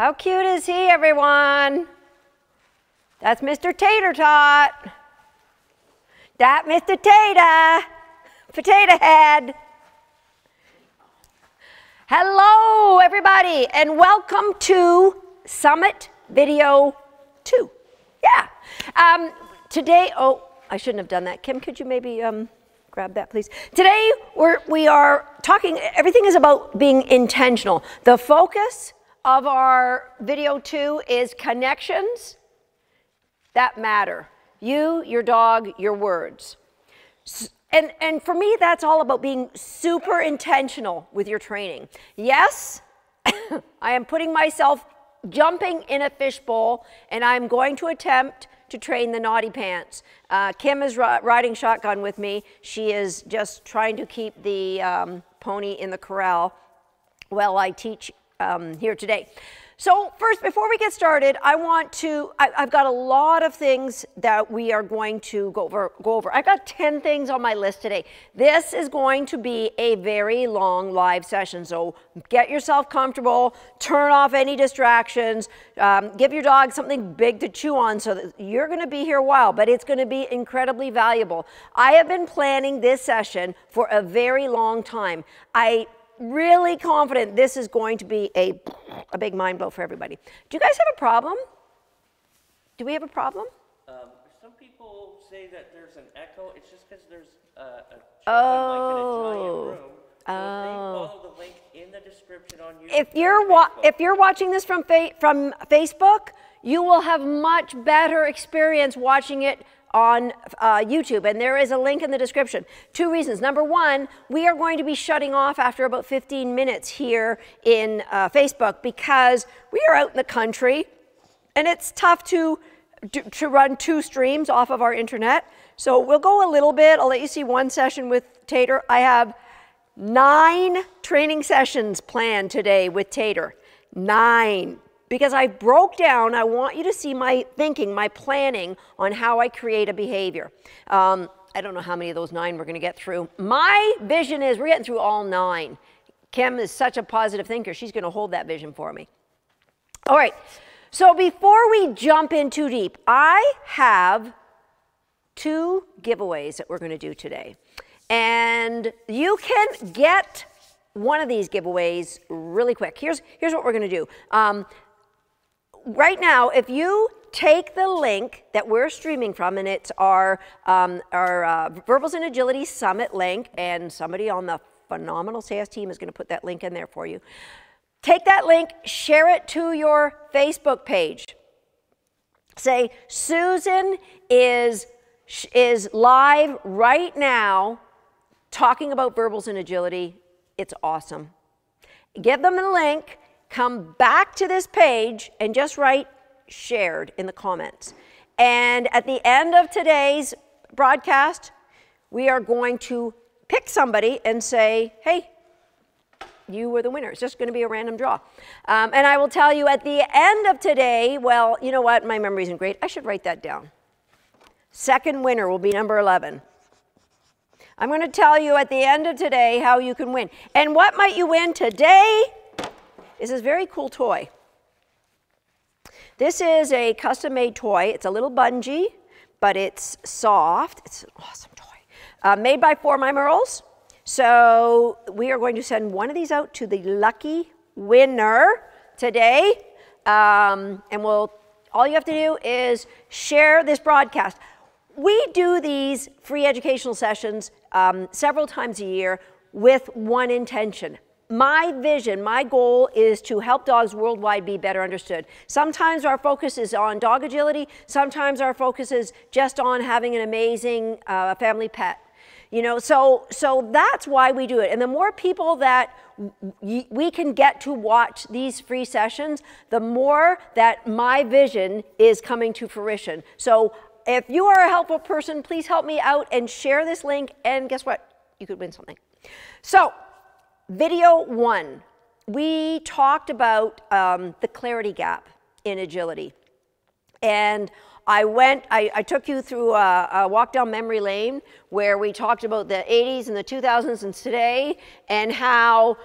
How cute is he, everyone? That's Mr. Tater Tot. That Mr. Tater. Potato Head. Hello, everybody, and welcome to Summit Video 2. Yeah. Today, oh, I shouldn't have done that. Kim, could you maybe grab that, please? Today, we are talking, everything is about being intentional. The focus of our video 2 is connections that matter. You, your dog, your words. And for me, that's all about being super intentional with your training. Yes, I am putting myself jumping in a fishbowl, and I'm going to attempt to train the naughty pants. Kim is riding shotgun with me. She is just trying to keep the pony in the corral while I teach here today. So first, before we get started, I've got a lot of things that we are going to go over. I've got 10 things on my list today. This is going to be a very long live session, so get yourself comfortable, turn off any distractions, give your dog something big to chew on so that you're going to be here a while, but it's going to be incredibly valuable. I have been planning this session for a very long time. Really confident this is going to be a big mind blow for everybody. Do you guys have a problem? Do we have a problem? Some people say that there's an echo. It's just because there's a mic in a giant room. So if they follow the link in the description on YouTube. If you're watching this from Facebook, you will have much better experience watching it on YouTube, and there is a link in the description. 2 reasons. Number one, we are going to be shutting off after about 15 minutes here in Facebook because we are out in the country, and it's tough to run 2 streams off of our internet. So we'll go a little bit. I'll let you see one session with Tater. I have 9 training sessions planned today with Tater. 9. Because I broke down, I want you to see my thinking, my planning on how I create a behavior. I don't know how many of those 9 we're going to get through. My vision is we're getting through all 9. Kim is such a positive thinker. She's going to hold that vision for me. All right. So before we jump in too deep, I have 2 giveaways that we're going to do today. And you can get one of these giveaways really quick. Here's what we're going to do. Right now, if you take the link that we're streaming from, and it's our Verbals and Agility Summit link, and somebody on the phenomenal sales team is going to put that link in there for you. Take that link, share it to your Facebook page. Say, Susan is live right now talking about verbals and agility. It's awesome. Give them the link. Come back to this page and just write shared in the comments. And at the end of today's broadcast, we are going to pick somebody and say, hey, you were the winner. It's just going to be a random draw. And I will tell you at the end of today, well, you know what? My memory isn't great. I should write that down. Second winner will be number 11. I'm going to tell you at the end of today how you can win. And what might you win today? This is a very cool toy. This is a custom-made toy. It's a little bungee, but it's soft. It's an awesome toy. Made by 4 My Merles. So we are going to send one of these out to the lucky winner today. And all you have to do is share this broadcast. We do these free educational sessions several times a year with one intention. My vision, my goal is to help dogs worldwide be better understood. Sometimes our focus is on dog agility. Sometimes our focus is just on having an amazing family pet. You know, so that's why we do it. And the more people that we can get to watch these free sessions, the more that my vision is coming to fruition. So if you are a helpful person, please help me out and share this link. And guess what? You could win something. So video 1, we talked about the clarity gap in agility. And I took you through a walk down memory lane where we talked about the 80s and the 2000s and today, and how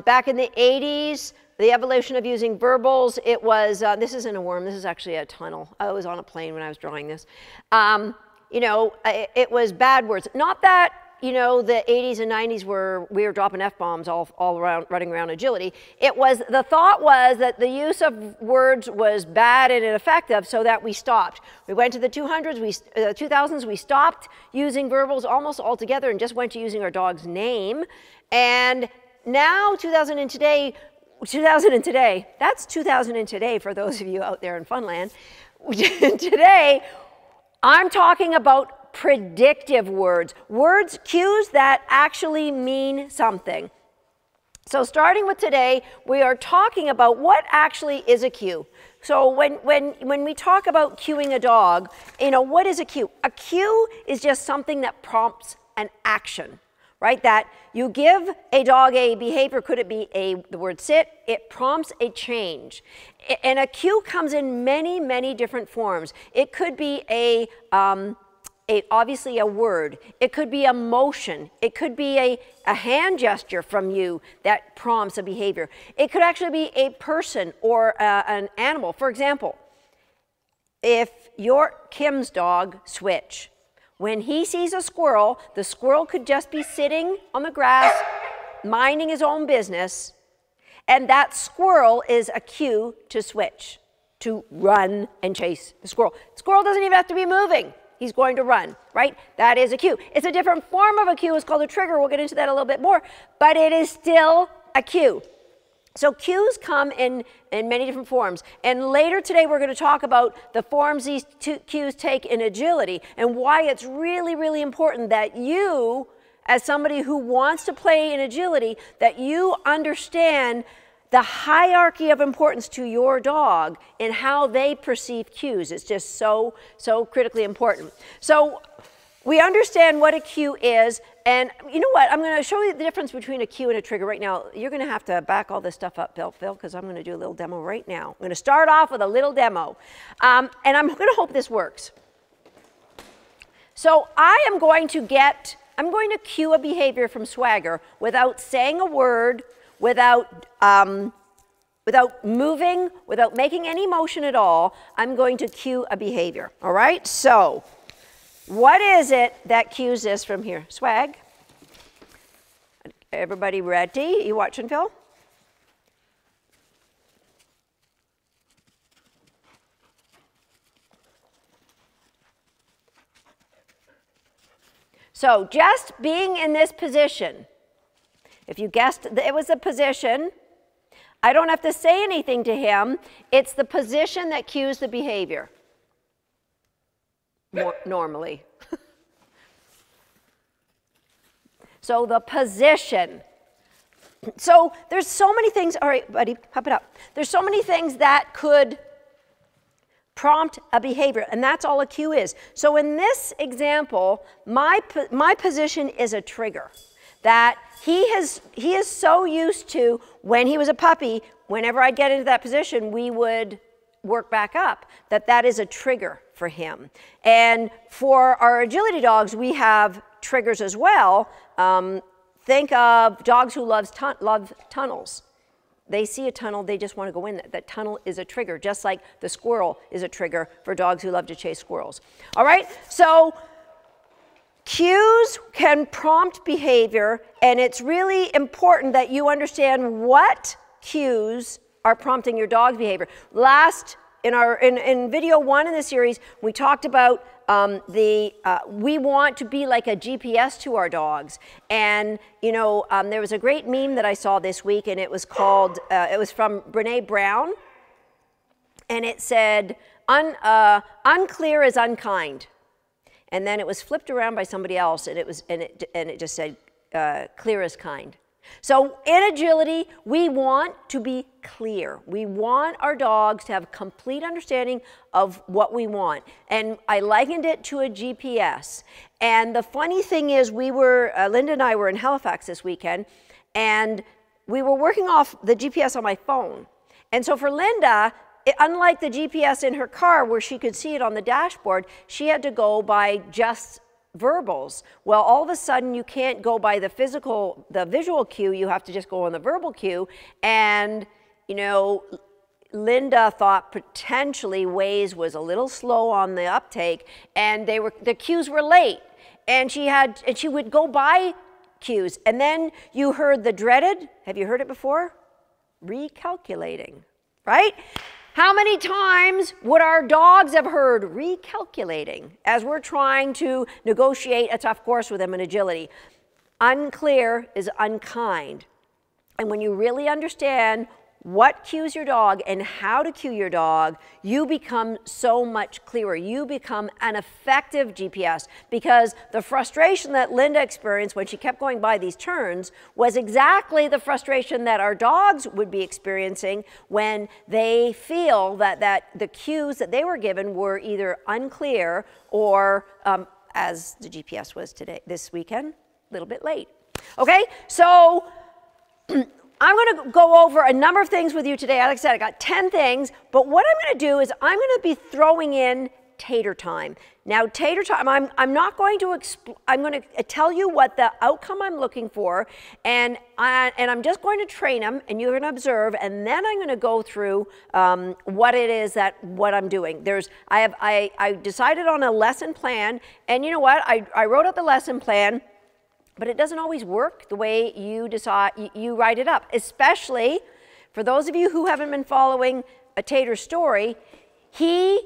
back in the 80s, the evolution of using verbals, it was, this isn't a worm, this is actually a tunnel. I was on a plane when I was drawing this. You know, it was bad words. Not that, you know, the 80s and 90s we were dropping F-bombs all around, running around agility. It was, the thought was that the use of words was bad and ineffective, so that we stopped. We went to the 2000s, we stopped using verbals almost altogether and just went to using our dog's name. And now, 2000 and today, that's 2000 and today for those of you out there in Funland. Today, I'm talking about predictive words, cues that actually mean something. So starting with today, we are talking about what actually is a cue. So when we talk about cueing a dog, you know, what is a cue? A cue is just something that prompts an action. Right, that you give a dog a behavior, could it be the word sit? It prompts a change. And a cue comes in many, many different forms. It could be obviously a word. It could be a motion. It could be a hand gesture from you that prompts a behavior. It could actually be a person or an animal. For example, if your Kim's dog, Switch, when he sees a squirrel, the squirrel could just be sitting on the grass, minding his own business, and that squirrel is a cue to Switch, to run and chase the squirrel. The squirrel doesn't even have to be moving. He's going to run, right? That is a cue. It's a different form of a cue. It's called a trigger. We'll get into that a little bit more, but it is still a cue. So cues come in many different forms. And later today, we're going to talk about the forms these cues take in agility and why it's really, really important that you, as somebody who wants to play in agility, that you understand the hierarchy of importance to your dog and how they perceive cues. It's just so, so critically important. So we understand what a cue is. And you know what? I'm going to show you the difference between a cue and a trigger right now. You're going to have to back all this stuff up, Phil, because I'm going to do a little demo right now. I'm going to start off with a little demo. And I'm going to hope this works. So I am going to cue a behavior from Swagger without saying a word, without moving, without making any motion at all. I'm going to cue a behavior. All right? So what is it that cues this from here? Swag. Everybody ready? You watching, Phil? So just being in this position, if you guessed it was a position, I don't have to say anything to him. It's the position that cues the behavior. Normally. So the position. So there's so many things, all right, buddy, pop it up. There's so many things that could prompt a behavior, and that's all a cue is. So in this example, my position is a trigger that he is so used to. When he was a puppy, whenever I'd get into that position, we would work back up, that is a trigger for him. And for our agility dogs, we have triggers as well. Think of dogs who love tunnels. They see a tunnel, they just want to go in. That tunnel is a trigger, just like the squirrel is a trigger for dogs who love to chase squirrels. All right, so cues can prompt behavior, and it's really important that you understand what cues are prompting your dog's behavior. In video 1 in the series, we talked about we want to be like a GPS to our dogs. And, you know, there was a great meme that I saw this week, and it was called, it was from Brene Brown, and it said, unclear is unkind. And then it was flipped around by somebody else, and it just said, clear is kind. So in agility, we want to be clear. We want our dogs to have complete understanding of what we want. And I likened it to a GPS. And the funny thing is, Linda and I were in Halifax this weekend, and we were working off the GPS on my phone. And so for Linda, unlike the GPS in her car where she could see it on the dashboard, she had to go by just verbals. Well, all of a sudden you can't go by the visual cue, you have to just go on the verbal cue, and you know, Linda thought potentially Waze was a little slow on the uptake, and the cues were late, and she would go by cues, and then you heard the dreaded, have you heard it before? Recalculating, right? How many times would our dogs have heard recalculating as we're trying to negotiate a tough course with them in agility? Unclear is unkind. And when you really understand what cues your dog and how to cue your dog, you become so much clearer. You become an effective GPS, because the frustration that Linda experienced when she kept going by these turns was exactly the frustration that our dogs would be experiencing when they feel that the cues that they were given were either unclear or, as the GPS was this weekend, a little bit late. Okay, so I'm going to go over a number of things with you today. Like I said, I got 10 things, but what I'm going to do is I'm going to be throwing in tater time. Now, tater time, I'm not going to I'm going to tell you what the outcome I'm looking for, and I'm just going to train them, and you're going to observe, and then I'm going to go through what it is what I'm doing. I decided on a lesson plan, and you know what? I wrote out the lesson plan. But it doesn't always work the way you decide, you write it up, especially for those of you who haven't been following a Tater's story. He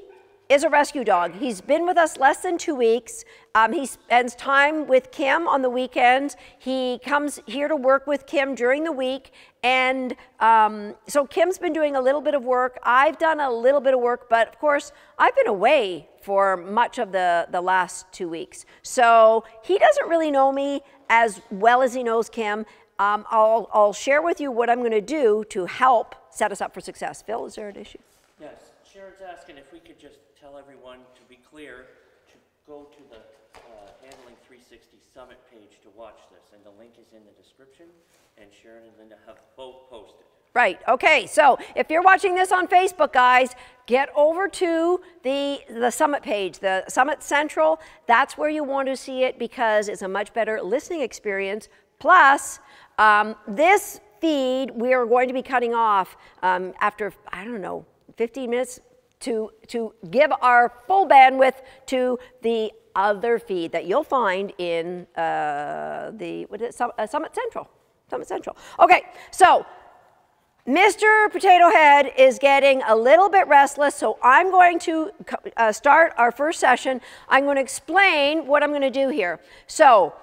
is a rescue dog. He's been with us less than 2 weeks. He spends time with Kim on the weekends. He comes here to work with Kim during the week. And so Kim's been doing a little bit of work. I've done a little bit of work, but of course, I've been away for much of the last 2 weeks. So he doesn't really know me as well as he knows Kim. I'll share with you what I'm going to do to help set us up for success. Phil, is there an issue? Yes, Sharon's asking if we could just tell everyone, to be clear, to go to the Handling 360 Summit page to watch this, and the link is in the description, and Sharon and Linda have both posted. Right, okay, so if you're watching this on Facebook, guys, get over to the Summit page, the Summit Central. That's where you want to see it, because it's a much better listening experience. Plus, this feed we are going to be cutting off after, I don't know, 15 minutes to give our full bandwidth to the other feed that you'll find in Summit Central. Summit Central. Okay, so Mr. Potato Head is getting a little bit restless, so I'm going to start our first session. I'm going to explain what I'm going to do here. So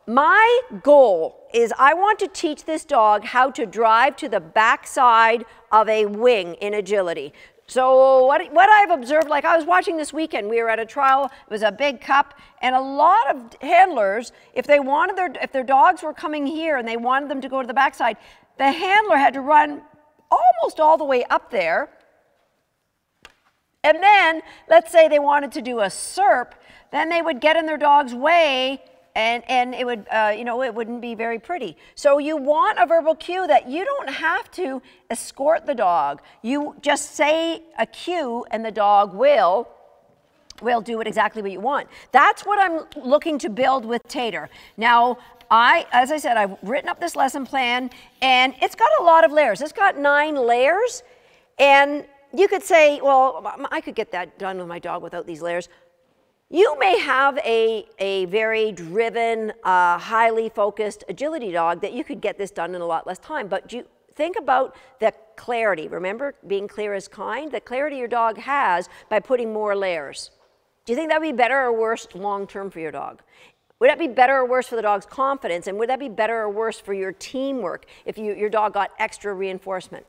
my goal is I want to teach this dog how to drive to the backside of a wing in agility. So what I've observed, like I was watching this weekend, we were at a trial, it was a big cup, and a lot of handlers, if their dogs were coming here and they wanted them to go to the backside, the handler had to run almost all the way up there. And then, let's say they wanted to do a SERP, then they would get in their dog's way, and it would, it wouldn't be very pretty. So you want a verbal cue that you don't have to escort the dog. You just say a cue, and the dog will do it exactly what you want. That's what I'm looking to build with Tater. Now, as I said, I've written up this lesson plan, and it's got a lot of layers. It's got 9 layers, and you could say, well, I could get that done with my dog without these layers. You may have a very driven, highly focused agility dog that you could get this done in a lot less time, but you think about the clarity. Remember, being clear is kind. The clarity your dog has by putting more layers. Do you think that would be better or worse long-term for your dog? Would that be better or worse for the dog's confidence? And would that be better or worse for your teamwork if your dog got extra reinforcement?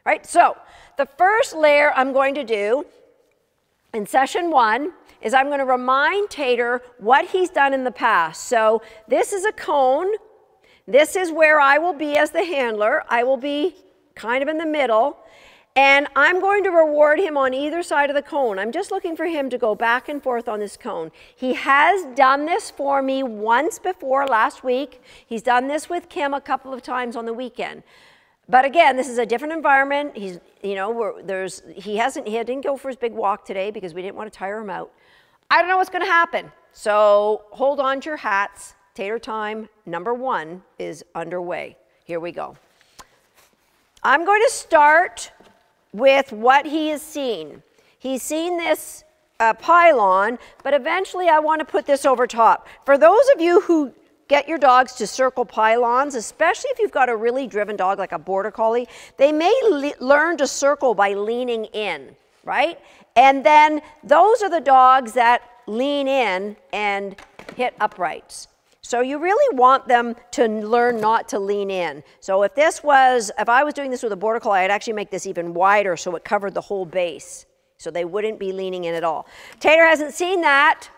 Right? So the first layer I'm going to do in session 1 is I'm going to remind Tater what he's done in the past. So this is a cone. This is where I will be as the handler. I will be kind of in the middle. And I'm going to reward him on either side of the cone. I'm just looking for him to go back and forth on this cone. He has done this for me once before last week. He's done this with Kim a couple of times on the weekend. But again, this is a different environment. He didn't go for his big walk today because we didn't want to tire him out. I don't know what's going to happen. So hold on to your hats. Tater time number 1 is underway. Here we go. I'm going to start with what he has seen. He's seen this pylon, but eventually I want to put this over top. For those of you who get your dogs to circle pylons, especially if you've got a really driven dog like a border collie, they may learn to circle by leaning in, right? And then those are the dogs that lean in and hit uprights. So you really want them to learn not to lean in. So if I was doing this with a border collie, I'd actually make this even wider so it covered the whole base. So they wouldn't be leaning in at all. Tater hasn't seen that,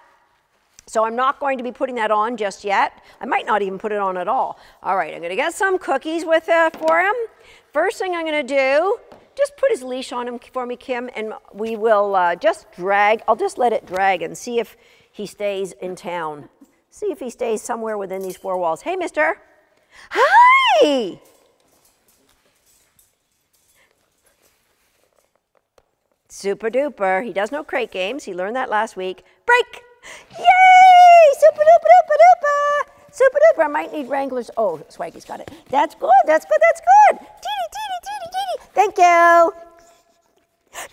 so I'm not going to be putting that on just yet. I might not even put it on at all. All right, I'm gonna get some cookies for him. First thing I'm gonna do, just put his leash on him for me, Kim, and we will just drag. I'll just let it drag and see if he stays in town. See if he stays somewhere within these four walls. Hey, mister. Hi! Super duper. He does know crate games. He learned that last week. Break! Yay! Super duper duper duper! Super duper. I might need Wranglers. Oh, Swaggy's got it. That's good. That's good. That's good. Teeny, teeny, teeny, teeny. Thank you.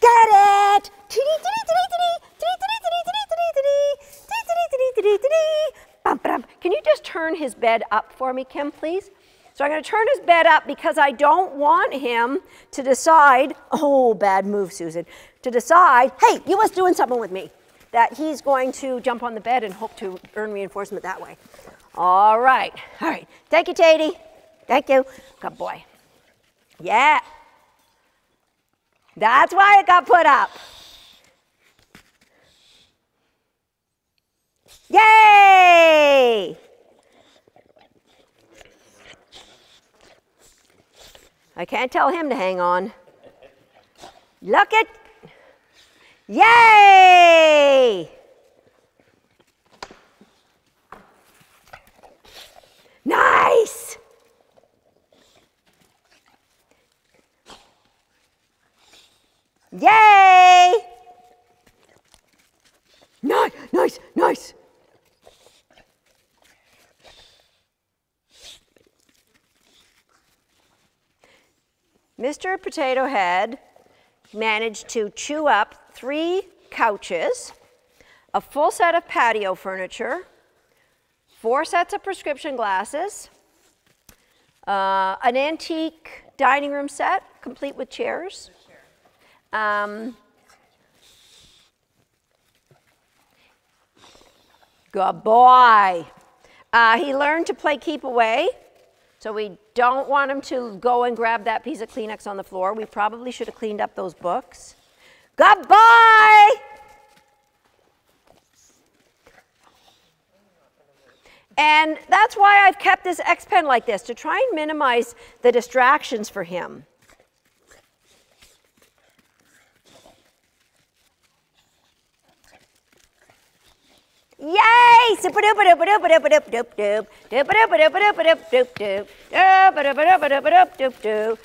Got it. Teeny, teeny, teeny, teeny. Teeny, teeny, teeny, teeny, teeny, teeny. Teeny, teeny, teeny, teeny, teeny. Bum, bum. Can you just turn his bed up for me, Kim, please? So I'm going to turn his bed up because I don't want him to decide, oh, bad move, Susan, to decide, hey, you was doing something with me, that he's going to jump on the bed and hope to earn reinforcement that way. All right. All right. Thank you, Tatey. Thank you. Good boy. Yeah. That's why it got put up. Yay! I can't tell him to hang on. Look at, yay! Nice! Yay! Nice, nice, nice. Mr. Potato Head managed to chew up 3 couches, a full set of patio furniture, 4 sets of prescription glasses, an antique dining room set, complete with chairs. Good boy. He learned to play keep away. So we don't want him to go and grab that piece of Kleenex on the floor. We probably should have cleaned up those books. Good boy! And that's why I've kept this X-Pen like this, to try and minimize the distractions for him. Yay! Super duper duper duper duper duper duper duper duper duper duper duper duper duper.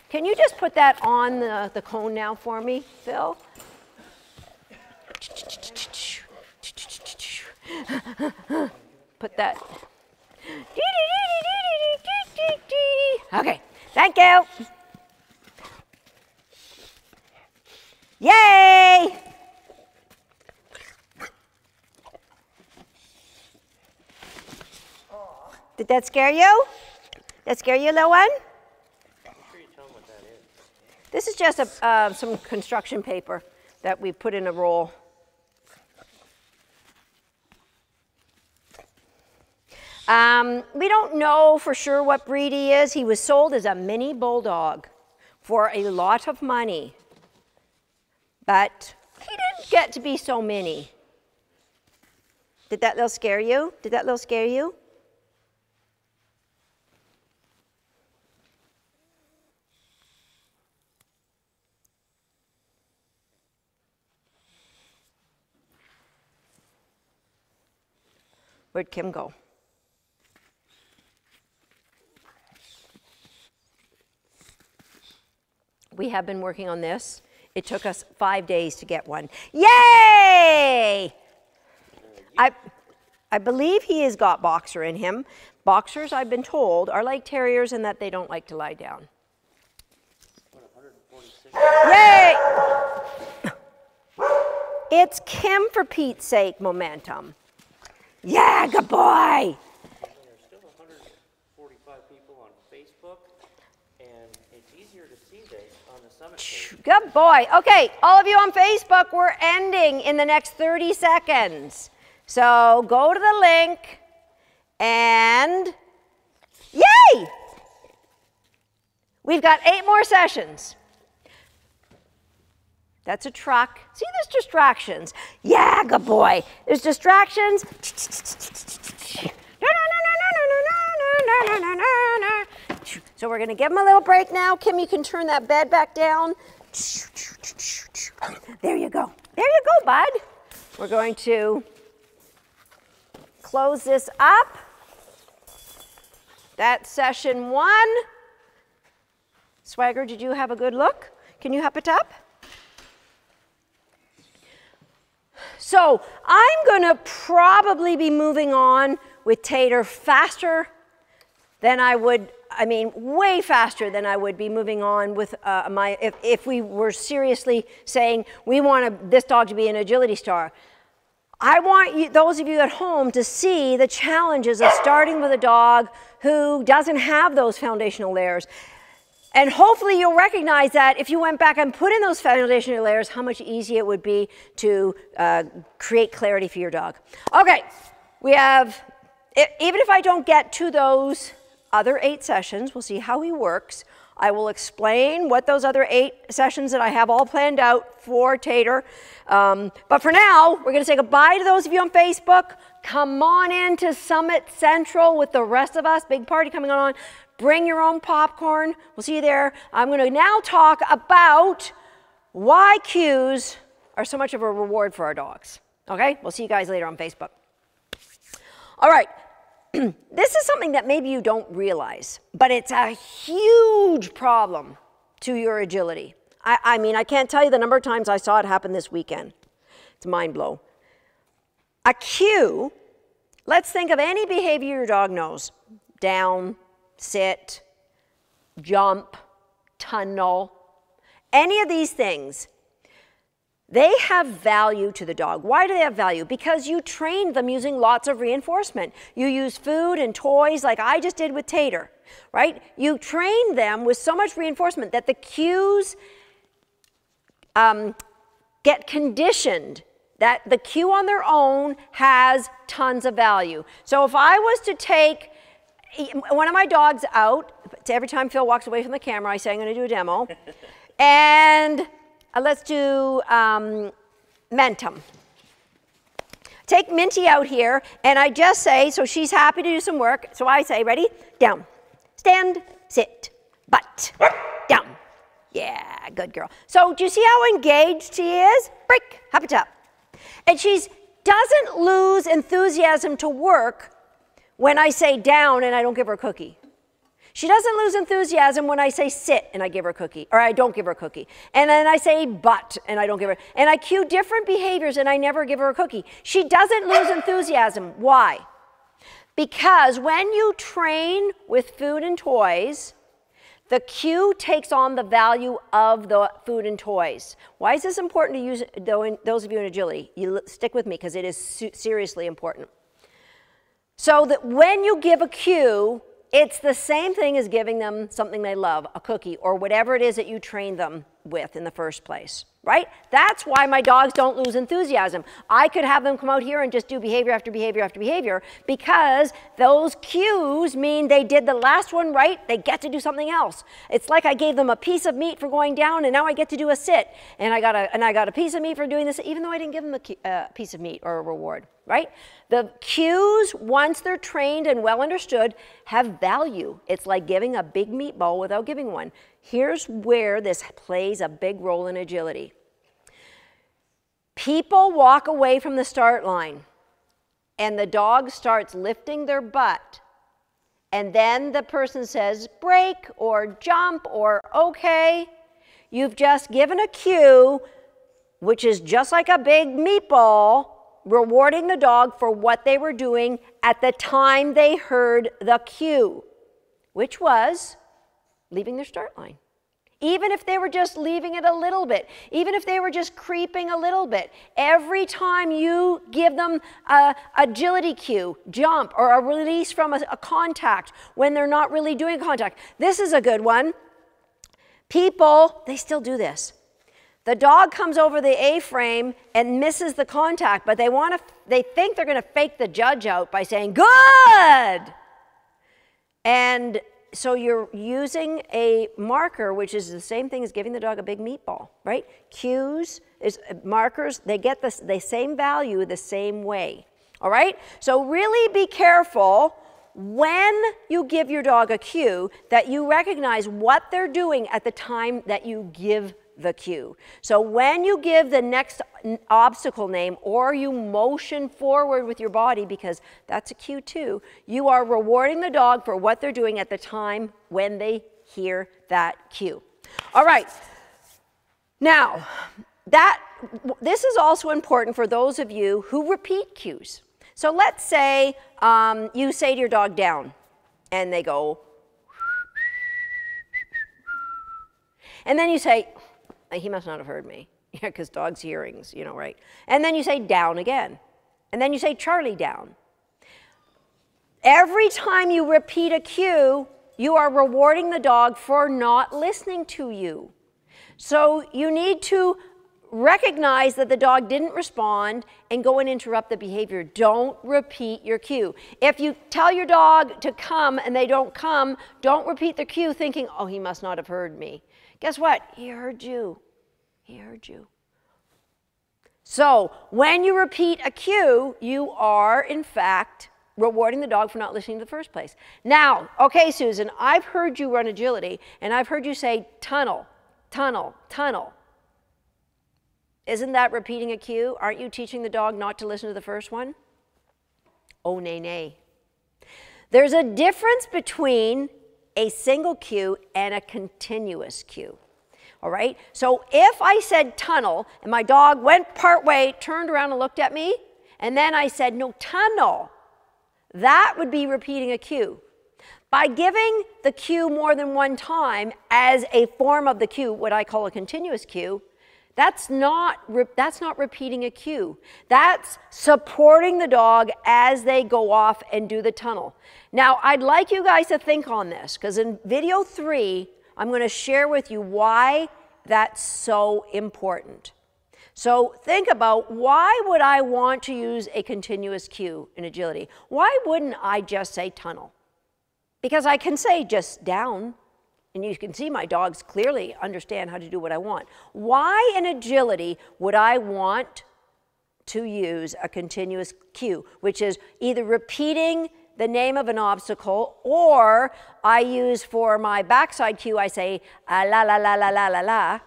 Can you just put that on the cone now for me, Phil? Put that. Okay, thank you. Yay! Did that scare you? That scare you, little one? I'm sure you tell them what that is. This is just some construction paper that we put in a roll. We don't know for sure what breed he is. He was sold as a mini bulldog for a lot of money. But he didn't get to be so mini. Did that little scare you? Did that little scare you? Where'd Kim go? We have been working on this. It took us 5 days to get one. Yay! I believe he has got boxer in him. Boxers, I've been told, are like terriers in that they don't like to lie down. Yay! It's Kim, for Pete's sake, momentum. Yeah, good boy. There's still 145 people on Facebook, and it's easier to see this on the Summit page. Good boy. Okay, all of you on Facebook, we're ending in the next 30 seconds. So go to the link and yay! We've got 8 more sessions. That's a truck. See, there's distractions. Yeah, good boy. There's distractions. So we're going to give him a little break now. Kim, you can turn that bed back down. There you go. There you go, bud. We're going to close this up. That's session 1. Swagger, did you have a good look? Can you hop it up? So I'm going to probably be moving on with Tater faster than I would, way faster than I would be moving on with if we were seriously saying we want this dog to be an agility star. I want you, those of you at home, to see the challenges of starting with a dog who doesn't have those foundational layers. And hopefully you'll recognize that if you went back and put in those foundational layers, how much easier it would be to create clarity for your dog. Okay, we have, even if I don't get to those other 8 sessions, we'll see how he works. I will explain what those other 8 sessions that I have all planned out for Tater. But for now, we're going to say goodbye to those of you on Facebook. Come on into Summit Central with the rest of us. Big party coming on. Bring your own popcorn. We'll see you there. I'm going to now talk about why cues are so much of a reward for our dogs. Okay? We'll see you guys later on Facebook. All right. This is something that maybe you don't realize, but it's a huge problem to your agility. I can't tell you the number of times I saw it happen this weekend. It's mind blow. A cue, let's think of any behavior your dog knows. Down, sit, jump, tunnel, any of these things. They have value to the dog. Why do they have value? Because you trained them using lots of reinforcement. You use food and toys like I just did with Tater, right? You trained them with so much reinforcement that the cues get conditioned, that the cue on their own has tons of value. So if I was to take one of my dogs out, every time Phil walks away from the camera, I say I'm going to do a demo, and let's do Mentum. Take Minty out here, and I just say, so she's happy to do some work, so I say, ready? Down, stand, sit, butt, down. Yeah, good girl. So do you see how engaged she is? Break, hop it up. And she doesn't lose enthusiasm to work when I say down and I don't give her a cookie. She doesn't lose enthusiasm when I say sit and I give her a cookie, or I don't give her a cookie. And then I say butt and I don't give her, and I cue different behaviors and I never give her a cookie. She doesn't lose enthusiasm. Why? Because when you train with food and toys, the cue takes on the value of the food and toys. Why is this important to use, those of you in agility? You stick with me because it is seriously important. So that when you give a cue, it's the same thing as giving them something they love, a cookie, or whatever it is that you trained them with in the first place, right? That's why my dogs don't lose enthusiasm. I could have them come out here and just do behavior after behavior after behavior, because those cues mean they did the last one right, they get to do something else. It's like I gave them a piece of meat for going down, and now I get to do a sit, and I got a piece of meat for doing this, even though I didn't give them a piece of meat or a reward, right? The cues, once they're trained and well understood, have value. It's like giving a big meatball without giving one. Here's where this plays a big role in agility. People walk away from the start line, and the dog starts lifting their butt, and then the person says break or jump or okay. You've just given a cue, which is just like a big meatball, rewarding the dog for what they were doing at the time they heard the cue, which was leaving their start line. Even if they were just leaving it a little bit, even if they were just creeping a little bit, every time you give them a agility cue, jump, or a release from a contact when they're not really doing contact. This is a good one. People, they still do this. The dog comes over the A-frame and misses the contact, but they think they're going to fake the judge out by saying, "Good!" And so you're using a marker, which is the same thing as giving the dog a big meatball, right? Cues, markers, they get the same value the same way, all right? So really be careful when you give your dog a cue that you recognize what they're doing at the time that you give the cue. So when you give the next obstacle name or you motion forward with your body, because that's a cue too, you are rewarding the dog for what they're doing at the time when they hear that cue. All right. Now, this is also important for those of you who repeat cues. So let's say you say to your dog down, and they go, and then you say, he must not have heard me. Yeah, because dogs' hearings, you know, right? And then you say down again. And then you say Charlie down. Every time you repeat a cue, you are rewarding the dog for not listening to you. So you need to recognize that the dog didn't respond and go and interrupt the behavior. Don't repeat your cue. If you tell your dog to come and they don't come, don't repeat the cue thinking, "Oh, he must not have heard me." Guess what? He heard you. He heard you. So when you repeat a cue, you are, in fact, rewarding the dog for not listening in the first place. Now, okay, Susan, I've heard you run agility, and I've heard you say tunnel, tunnel, tunnel. Isn't that repeating a cue? Aren't you teaching the dog not to listen to the first one? Oh, nay, nay. There's a difference between a single cue and a continuous cue. All right? So if I said tunnel and my dog went part way, turned around and looked at me, and then I said no, tunnel, that would be repeating a cue. By giving the cue more than one time as a form of the cue, what I call a continuous cue, that's not repeating a cue. That's supporting the dog as they go off and do the tunnel. Now, I'd like you guys to think on this, because in video 3, I'm going to share with you why that's so important. So think about, why would I want to use a continuous cue in agility? Why wouldn't I just say tunnel? Because I can say just down. And you can see my dogs clearly understand how to do what I want. Why in agility would I want to use a continuous cue, which is either repeating the name of an obstacle, or I use for my backside cue, I say la la la la la la la,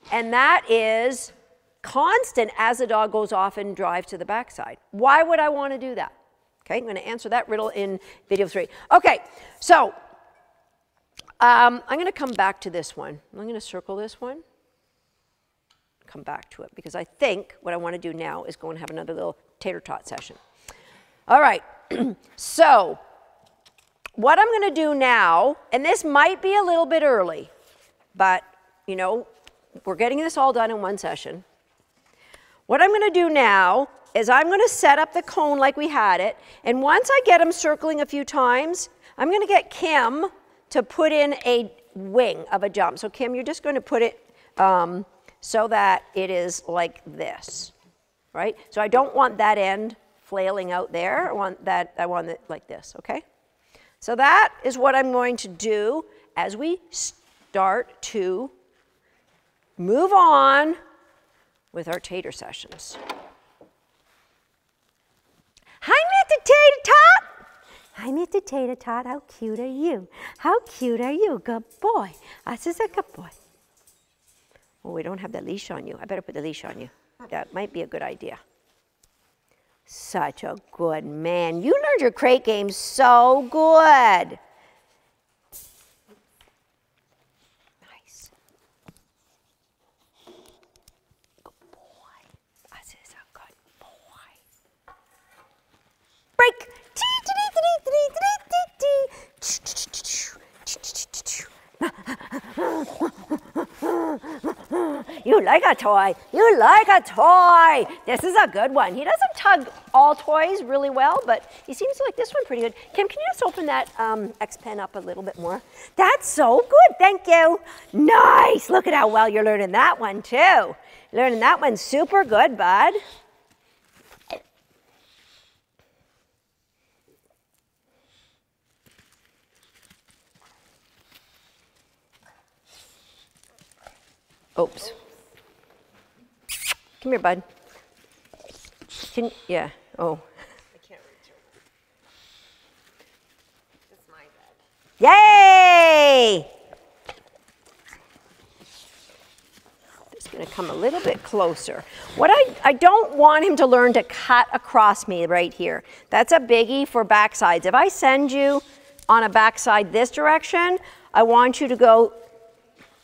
and that is constant as the dog goes off and drives to the backside. Why would I want to do that? Okay, I'm going to answer that riddle in video 3. Okay, so I'm going to come back to this one. I'm going to circle this one, come back to it, because I think what I want to do now is go and have another little tater tot session. All right, so what I'm going to do now, and this might be a little bit early, but, you know, we're getting this all done in one session. What I'm going to do now is I'm going to set up the cone like we had it, and once I get them circling a few times, I'm going to get Kim to put in a wing of a jump. So Kim, you're just going to put it so that it is like this, right? So I don't want that end flailing out there. I want it like this, okay? So that is what I'm going to do as we start to move on with our tater sessions. Hi, Mr. Tater Tot. Hi, Mr. Tater Tot, how cute are you? How cute are you? Good boy. This is a good boy. Oh, we don't have the leash on you. I better put the leash on you. That might be a good idea. Such a good man. You learned your crate game so good. Nice. Good boy. This is a good boy. You like a toy. You like a toy. This is a good one. He doesn't tug all toys really well, but he seems to like this one pretty good. Kim, can you just open that X pen up a little bit more? That's so good. Thank you. Nice. Look at how well you're learning that one, too. Learning that one super good, bud. Oops. Come here, bud. Yeah, oh. I can't reach her. It's my bed. Yay! Just gonna come a little bit closer. What I don't want him to learn to cut across me right here. That's a biggie for backsides. If I send you on a backside this direction, I want you to go.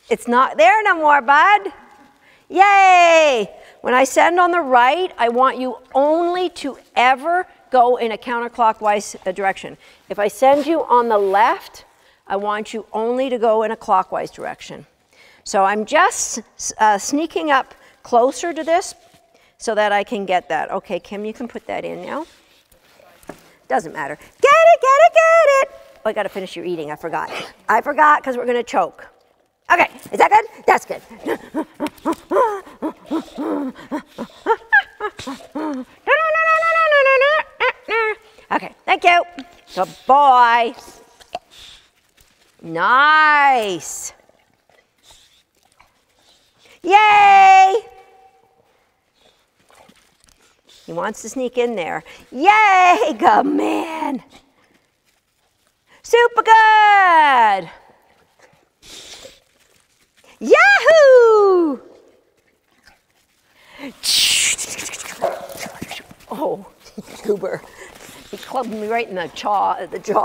It's not there no more, bud. Yay! When I send on the right, I want you only to ever go in a counterclockwise direction. If I send you on the left, I want you only to go in a clockwise direction. So I'm just sneaking up closer to this so that I can get that. Okay, Kim, you can put that in now. Doesn't matter. Get it, get it, get it. Oh, I got to finish your eating. I forgot. I forgot because we're going to choke. Okay, is that good? That's good. Okay, thank you. Good boy. Nice. Yay! He wants to sneak in there. Yay, good man. Super good. Yahoo! Oh, goober. He clubbed me right in the jaw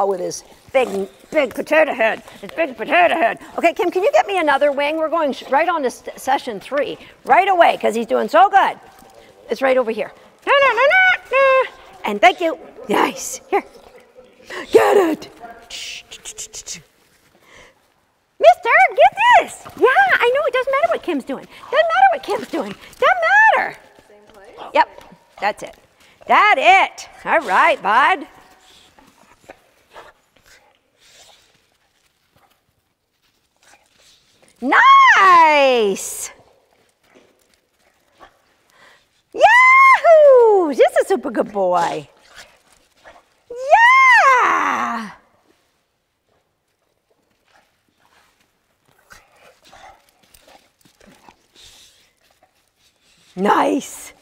with his big potato head. His big potato head. Okay, Kim, can you get me another wing? We're going right on to session 3 right away because he's doing so good. It's right over here. And thank you. Nice. Here. Get it. Mister, get this. Yeah, I know. It doesn't matter what Kim's doing. Doesn't matter what Kim's doing. Doesn't matter. Same place? Yep, that's it. That's it. All right, bud. Nice. Yahoo! This is a super good boy. Yeah. Nice.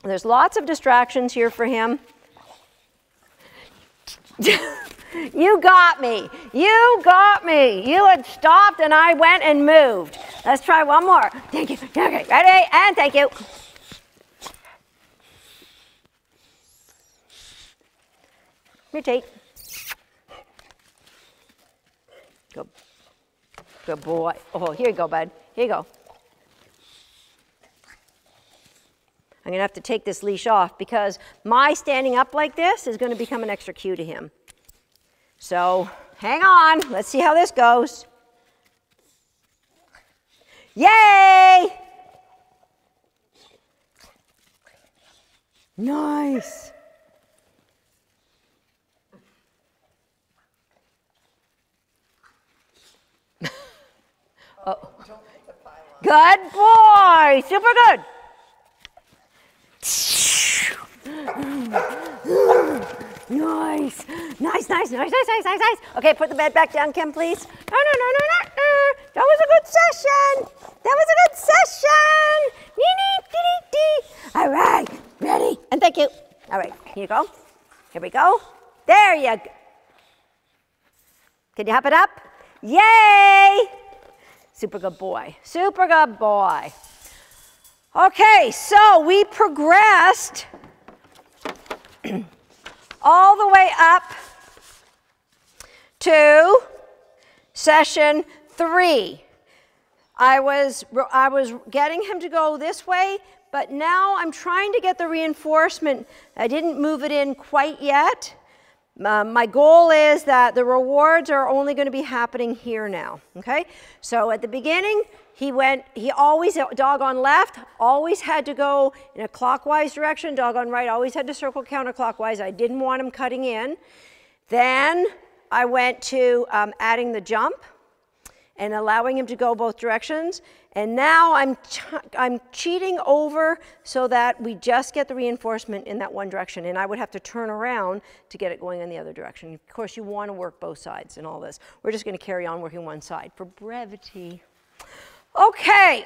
There's lots of distractions here for him. You got me. You got me. You had stopped and I went and moved. Let's try one more. Thank you. Okay, ready? And thank you. Here, Tate. Good. Good boy. Oh, here you go, bud. Here you go. I'm going to have to take this leash off because my standing up like this is going to become an extra cue to him. So hang on. Let's see how this goes. Yay! Nice. Oh. Good boy. Super good. Nice. Nice, nice, nice, nice, nice, nice, nice. Okay, put the bed back down, Kim, please. No. That was a good session. That was a good session. All right, ready? And thank you. All right, here you go. Here we go. There you go. Can you hop it up? Yay! Super good boy. Super good boy. Okay, so we progressed all the way up to session 3. I was getting him to go this way, but now I'm trying to get the reinforcement. I didn't move it in quite yet, My goal is that the rewards are only going to be happening here now, okay? So at the beginning, he always, dog on left, always had to go in a clockwise direction. Dog on right always had to circle counterclockwise. I didn't want him cutting in. Then I went to adding the jump and allowing him to go both directions. And now I'm cheating over so that we just get the reinforcement in that one direction. And I would have to turn around to get it going in the other direction. Of course, you want to work both sides in all this. We're just going to carry on working one side for brevity. Okay.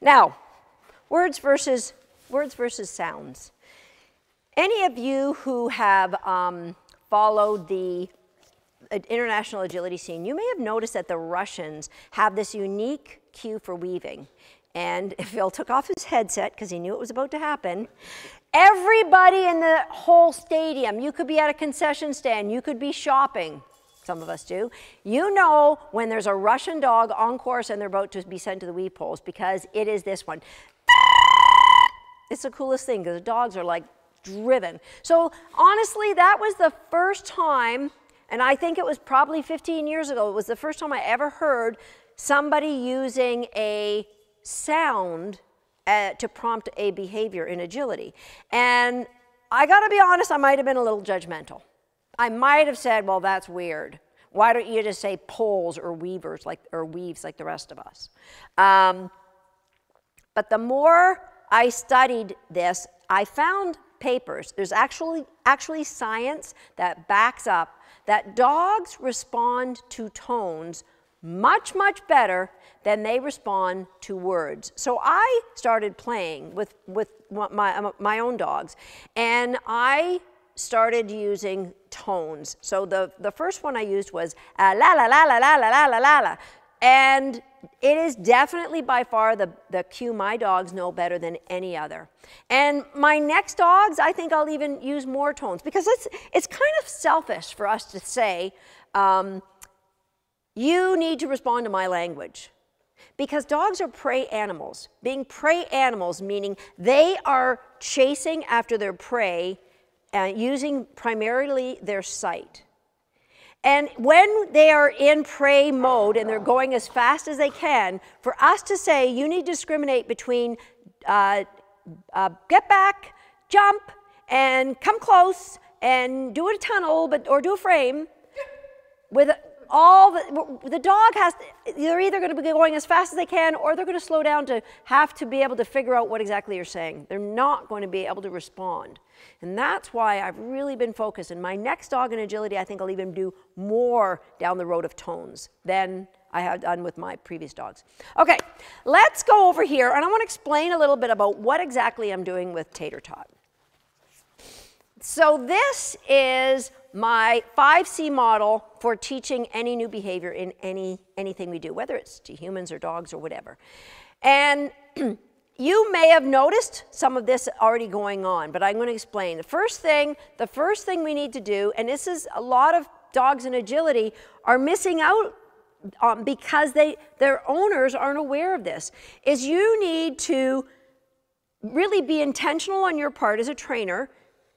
Now, words versus sounds. Any of you who have followed the international agility scene, you may have noticed that the Russians have this unique cue for weaving. And Phil took off his headset because he knew it was about to happen. Everybody in the whole stadium, you could be at a concession stand, you could be shopping, some of us do. You know when there's a Russian dog on course and they're about to be sent to the weave poles because it is this one. It's the coolest thing because the dogs are like driven. So honestly, that was the first time, and I think it was probably 15 years ago, it was the first time I ever heard somebody using a sound to prompt a behavior in agility. And I gotta be honest, I might have been a little judgmental. I might have said, well, that's weird. Why don't you just say poles or weavers or weaves like the rest of us? But the more I studied this, I found papers. There's actually science that backs up that dogs respond to tones much, much better than they respond to words. So I started playing with my own dogs, and I started using tones. So the first one I used was la la la la la la la la la la, and it is definitely by far the cue my dogs know better than any other. And my next dogs, I think I'll even use more tones because it's kind of selfish for us to say, you need to respond to my language. Because dogs are prey animals. Being prey animals meaning they are chasing after their prey using primarily their sight. And when they are in prey mode and they're going as fast as they can, for us to say you need to discriminate between get back, jump, and come close, and do a tunnel, or do a frame, with all the dog has to, they're either going to be going as fast as they can, or they're going to slow down to have to be able to figure out what exactly you're saying. They're not going to be able to respond. And that's why I've really been focused. And my next dog in agility, I think I'll even do more down the road of tones than I have done with my previous dogs. Okay, let's go over here, and I want to explain a little bit about what exactly I'm doing with Tater Tot. So this is my 5C model for teaching any new behavior in anything we do, whether it's to humans or dogs or whatever. And you may have noticed some of this already going on, but I'm going to explain. The first thing we need to do, and this is a lot of dogs in agility are missing out because their owners aren't aware of this, is you need to really be intentional on your part as a trainer,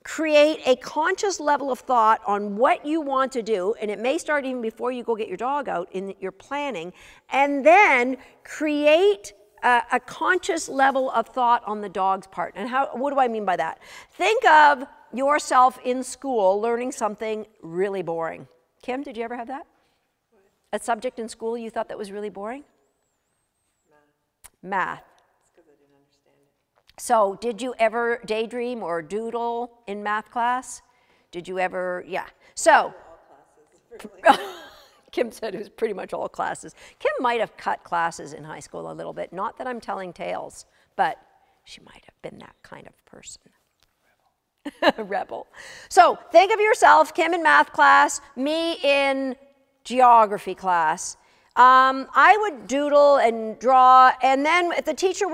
create a conscious level of thought on what you want to do, and it may start even before you go get your dog out in your planning, and then create a conscious level of thought on the dog's part. And what do I mean by that? Think of yourself in school learning something really boring. Kim, did you ever have that? A subject in school you thought that was really boring? Math. It's because I didn't understand it. So did you ever daydream or doodle in math class? Did you ever, yeah. So, All classes, really. Kim said it was pretty much all classes. Kim might have cut classes in high school a little bit. Not that I'm telling tales, but she might have been that kind of person. Rebel. So think of yourself, Kim in math class, me in geography class. I would doodle and draw, and then if the teacher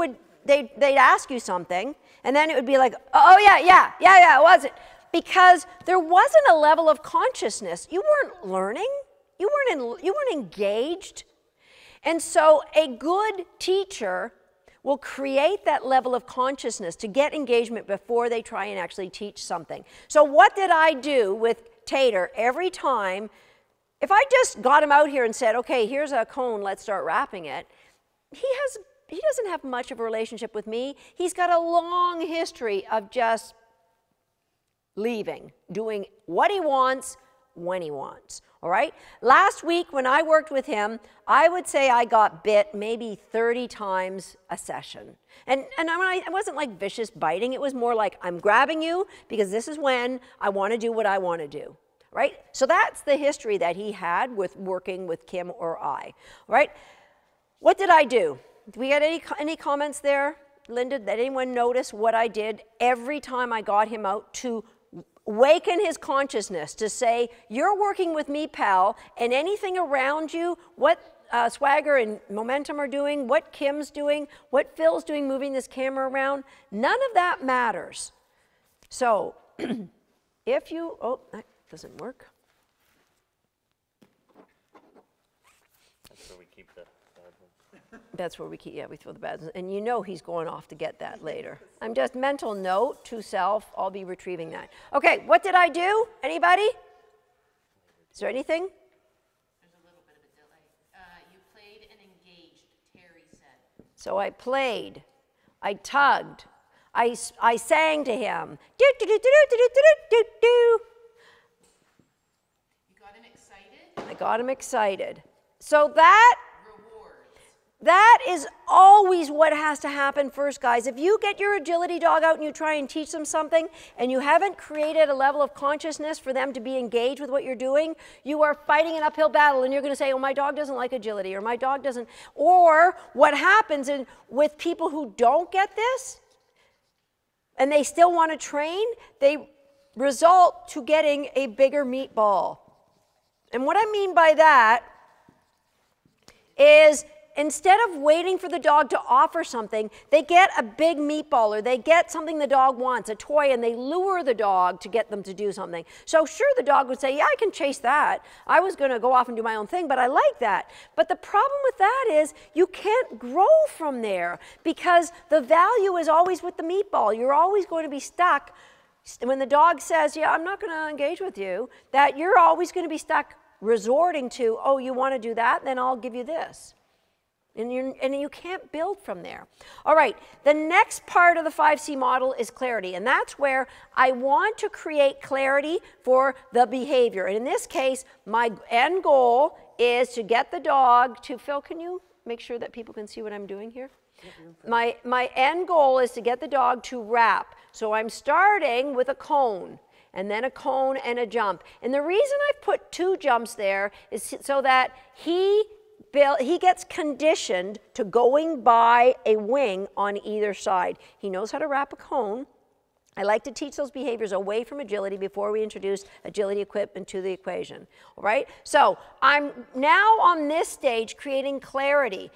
they'd ask you something, and then it would be like, oh yeah, it wasn't. Because there wasn't a level of consciousness. You weren't learning. You weren't engaged. And so a good teacher will create that level of consciousness to get engagement before they try and actually teach something. So what did I do with Tater every time? If I just got him out here and said, okay, here's a cone, let's start wrapping it, he doesn't have much of a relationship with me. He's got a long history of just leaving, doing what he wants, when he wants, all right? Last week when I worked with him, I would say I got bit maybe 30 times a session. And it wasn't like vicious biting. It was more like, I'm grabbing you because this is when I want to do what I want to do, right? So that's the history that he had with working with Kim or I, all right? What did I do? Do we get any comments there? Linda, did anyone notice what I did every time I got him out to waken his consciousness to say, you're working with me, pal, and anything around you, what Swagger and Momentum are doing, what Kim's doing, what Phil's doing moving this camera around, none of that matters. So if you, oh, that doesn't work. That's where we keep the bad ones. That's where we keep, yeah, we throw the bad ones. And you know he's going off to get that later. I'm just mental note to self, I'll be retrieving that. Okay, what did I do? Anybody? Is there anything? There's a little bit of a delay. You played and engaged, Terry said. So I played, I tugged, I sang to him. Do, do, do, do, do, do, do, do, do. You got him excited? I got him excited. So that Rewards. is always what has to happen first, guys. If you get your agility dog out and you try and teach them something and you haven't created a level of consciousness for them to be engaged with what you're doing, you are fighting an uphill battle and you're going to say, oh, my dog doesn't like agility, or my dog doesn't. Or what happens with people who don't get this and they still want to train, they result to getting a bigger meatball. And what I mean by that is instead of waiting for the dog to offer something, they get a big meatball or they get something the dog wants, a toy, and they lure the dog to get them to do something. So sure, the dog would say, yeah, I can chase that. I was going to go off and do my own thing, but I like that. But the problem with that is you can't grow from there because the value is always with the meatball. You're always going to be stuck. When the dog says, yeah, I'm not going to engage with you, that you're always going to be stuck resorting to, oh, you want to do that? Then I'll give you this. And you can't build from there. All right, the next part of the 5C model is clarity. And that's where I want to create clarity for the behavior. And in this case, my end goal is to get the dog to, Phil, can you make sure that people can see what I'm doing here? My end goal is to get the dog to wrap. So I'm starting with a cone, and then a cone and a jump. And the reason I've put 2 jumps there is so that he gets conditioned to going by a wing on either side. He knows how to wrap a cone. I like to teach those behaviors away from agility before we introduce agility equipment to the equation. All right? So I'm now on this stage creating clarity.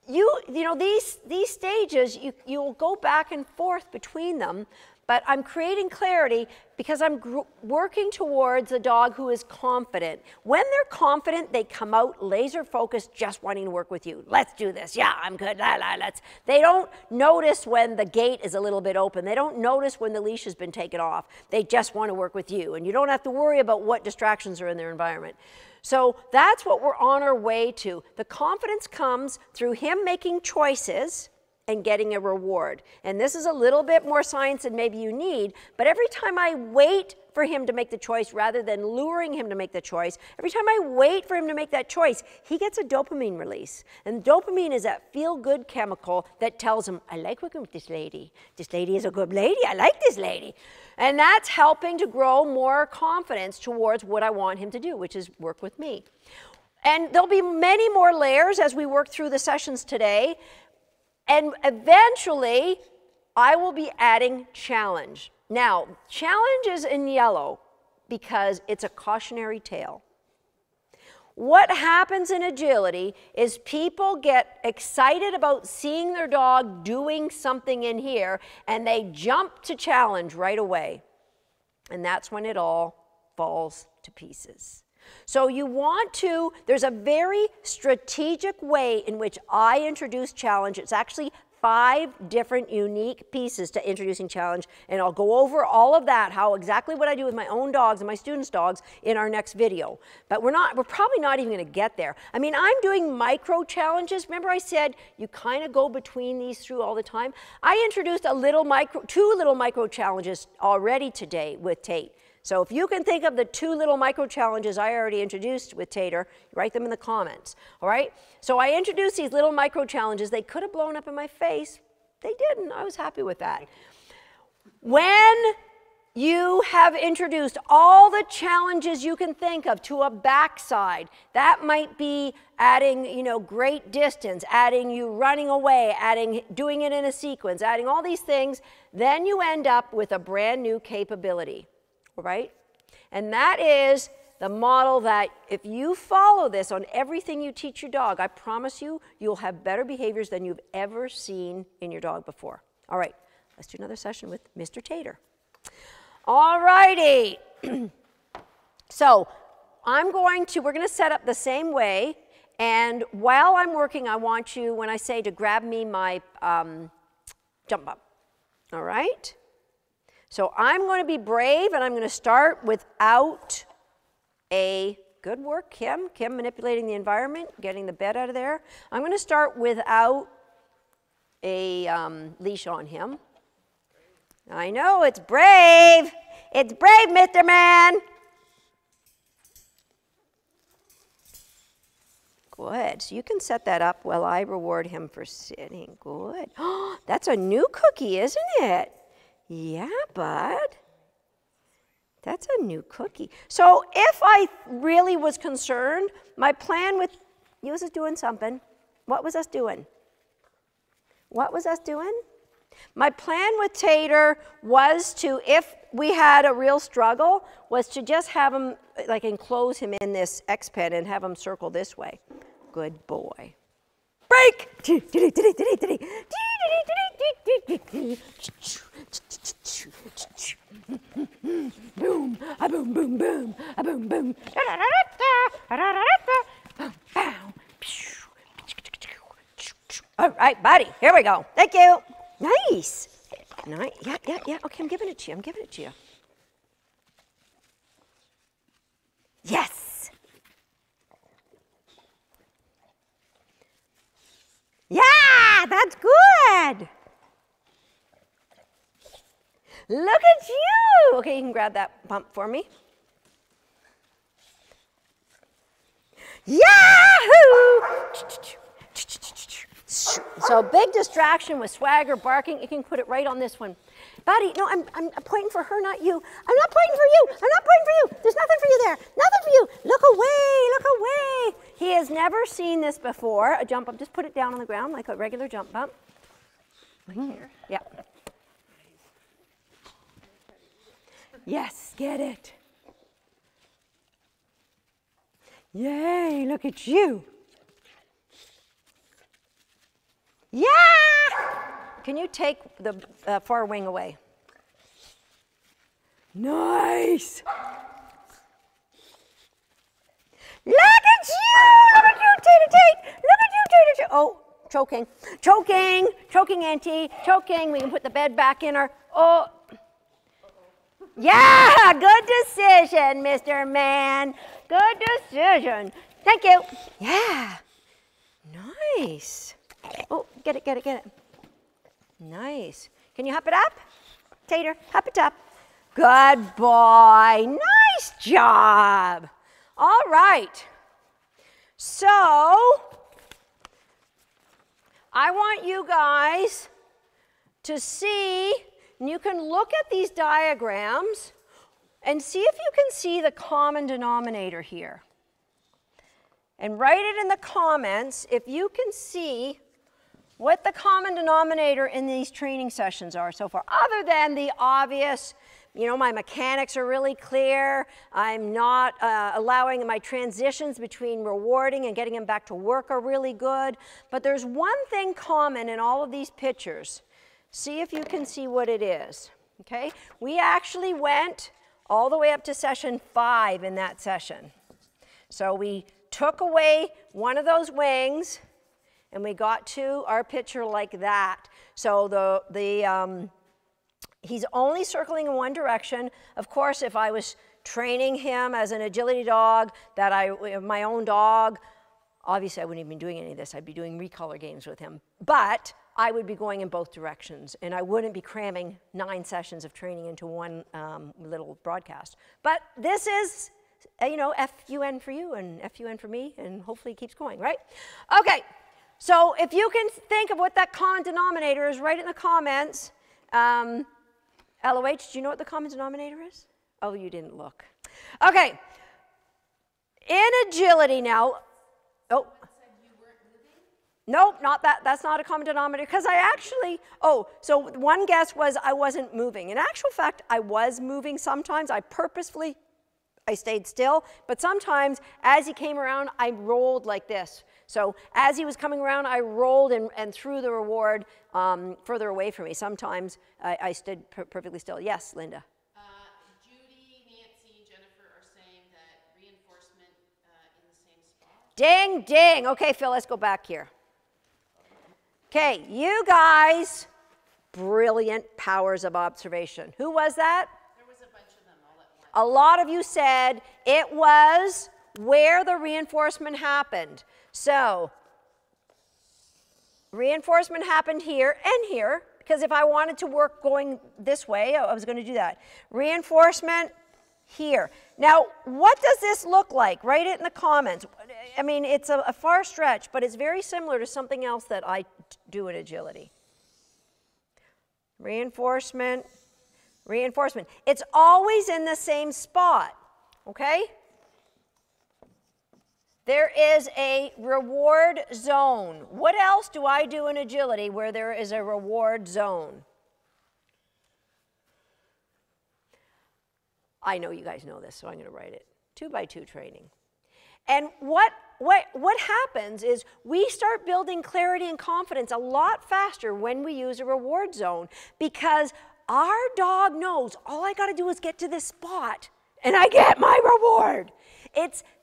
You know, these stages, you'll go back and forth between them, but I'm creating clarity because I'm working towards a dog who is confident. When they're confident, they come out laser focused, just wanting to work with you. Let's do this. Yeah, I'm good. Let's. They don't notice when the gate is a little bit open. They don't notice when the leash has been taken off. They just want to work with you. And you don't have to worry about what distractions are in their environment. So that's what we're on our way to. The confidence comes through him making choices and getting a reward. And this is a little bit more science than maybe you need, but every time I wait for him to make the choice rather than luring him to make the choice, every time I wait for him to make that choice, he gets a dopamine release. And dopamine is that feel-good chemical that tells him, I like working with this lady. This lady is a good lady. I like this lady. And that's helping to grow more confidence towards what I want him to do, which is work with me. And there'll be many more layers as we work through the sessions today. And eventually, I will be adding challenge. Now, challenge is in yellow because it's a cautionary tale. What happens in agility is people get excited about seeing their dog doing something in here, and they jump to challenge right away. And that's when it all falls to pieces. So you want to, there's a very strategic way in which I introduce challenge. It's actually 5 different unique pieces to introducing challenge, and I'll go over all of that, how exactly what I do with my own dogs and my students' dogs in our next video. But we're probably not even going to get there. I mean, I'm doing micro challenges. Remember I said you kind of go between these through all the time? I introduced 2 little micro challenges already today with Tate. So if you can think of the 2 little micro challenges I already introduced with Tater, write them in the comments, all right? So I introduced these little micro challenges. They could have blown up in my face. They didn't. I was happy with that. When you have introduced all the challenges you can think of to a backside, that might be adding, you know, great distance, adding you running away, adding doing it in a sequence, adding all these things, then you end up with a brand new capability. Right? And that is the model that if you follow this on everything you teach your dog, I promise you, you'll have better behaviors than you've ever seen in your dog before. All right, let's do another session with Mr. Tater. All righty. So we're going to set up the same way. And while I'm working, I want you, when I say to grab me my jump up. All right? So I'm going to be brave, and I'm going to start without a, good work, Kim. Kim manipulating the environment, getting the bed out of there. I'm going to start without a leash on him. I know, it's brave. It's brave, Mr. Man. Good. So you can set that up while I reward him for sitting. Good. Oh, that's a new cookie, isn't it? Yeah, bud. That's a new cookie. So if I really was concerned, my plan with, you was doing something. What was us doing? What was us doing? My plan with Tater was to, if we had a real struggle, was to just have him, like enclose him in this X pen and have him circle this way. Good boy. Break! Boom, a boom, boom, boom, a boom, boom. All right, buddy, here we go. Thank you. Nice. Nice. Yeah, yeah, yeah. Okay, I'm giving it to you. I'm giving it to you. Yes. Yeah, that's good. Look at you. Okay, you can grab that bump for me. Yahoo! So big distraction with Swagger barking. You can put it right on this one. Buddy, no, I'm pointing for her, not you. I'm not pointing for you. I'm not pointing for you. There's nothing for you there. Nothing for you. Look away. Look away. He has never seen this before. A jump up. Just put it down on the ground like a regular jump bump. Like here? Yeah. Yes, get it. Yay, look at you. Yeah! Can you take the far wing away? Nice. Look at you! Look at you, Tater Tate! Look at you, Tater Tate! Oh, choking. Choking! Choking, Auntie. Choking. We can put the bed back in our... Oh. Yeah! Good decision, Mr. Man. Good decision. Thank you. Yeah. Nice. Oh, get it, get it, get it. Nice. Can you hop it up? Tater, hop it up. Good boy. Nice job. All right. So, I want you guys to see, and you can look at these diagrams and see if you can see the common denominator here. And write it in the comments if you can see what the common denominator in these training sessions are so far, other than the obvious, you know, my mechanics are really clear, I'm not allowing my transitions between rewarding and getting them back to work are really good, but there's one thing common in all of these pictures. See if you can see what it is, okay? We actually went all the way up to session 5 in that session. So we took away one of those wings, And we got to our picture like that. So he's only circling in one direction. Of course, if I was training him as an agility dog, my own dog, obviously I wouldn't even be doing any of this. I'd be doing recolor games with him. But I would be going in both directions, and I wouldn't be cramming 9 sessions of training into one little broadcast. But this is, you know, FUN for you and FUN for me, and hopefully it keeps going, right? Okay, so if you can think of what that common denominator is, write it in the comments. LOH, do you know what the common denominator is? Oh, you didn't look. Okay, in agility now, oh. Nope, not that. That's not a common denominator, because I actually, so one guess was I wasn't moving. In actual fact, I was moving sometimes. I stayed still, but sometimes as he came around, I rolled like this. So as he was coming around, I rolled and threw the reward further away from me. Sometimes I stood perfectly still. Yes, Linda? Judy, Nancy, Jennifer are saying that reinforcement in the same spot. Ding, ding. Okay, Phil, let's go back here. Okay, you guys, brilliant powers of observation. Who was that? There was a bunch of them all at once. A lot of you said it was where the reinforcement happened. So, reinforcement happened here and here, because if I wanted to work going this way, I was going to do that. Reinforcement here. Now, what does this look like? Write it in the comments. I mean, it's a far stretch, but it's very similar to something else that I do in agility. Reinforcement, reinforcement. It's always in the same spot, okay? There is a reward zone. What else do I do in agility where there is a reward zone? I know you guys know this, so I'm going to write it. 2x2 training. And what happens is we start building clarity and confidence a lot faster when we use a reward zone, because our dog knows all I got to do is get to this spot and I get my reward.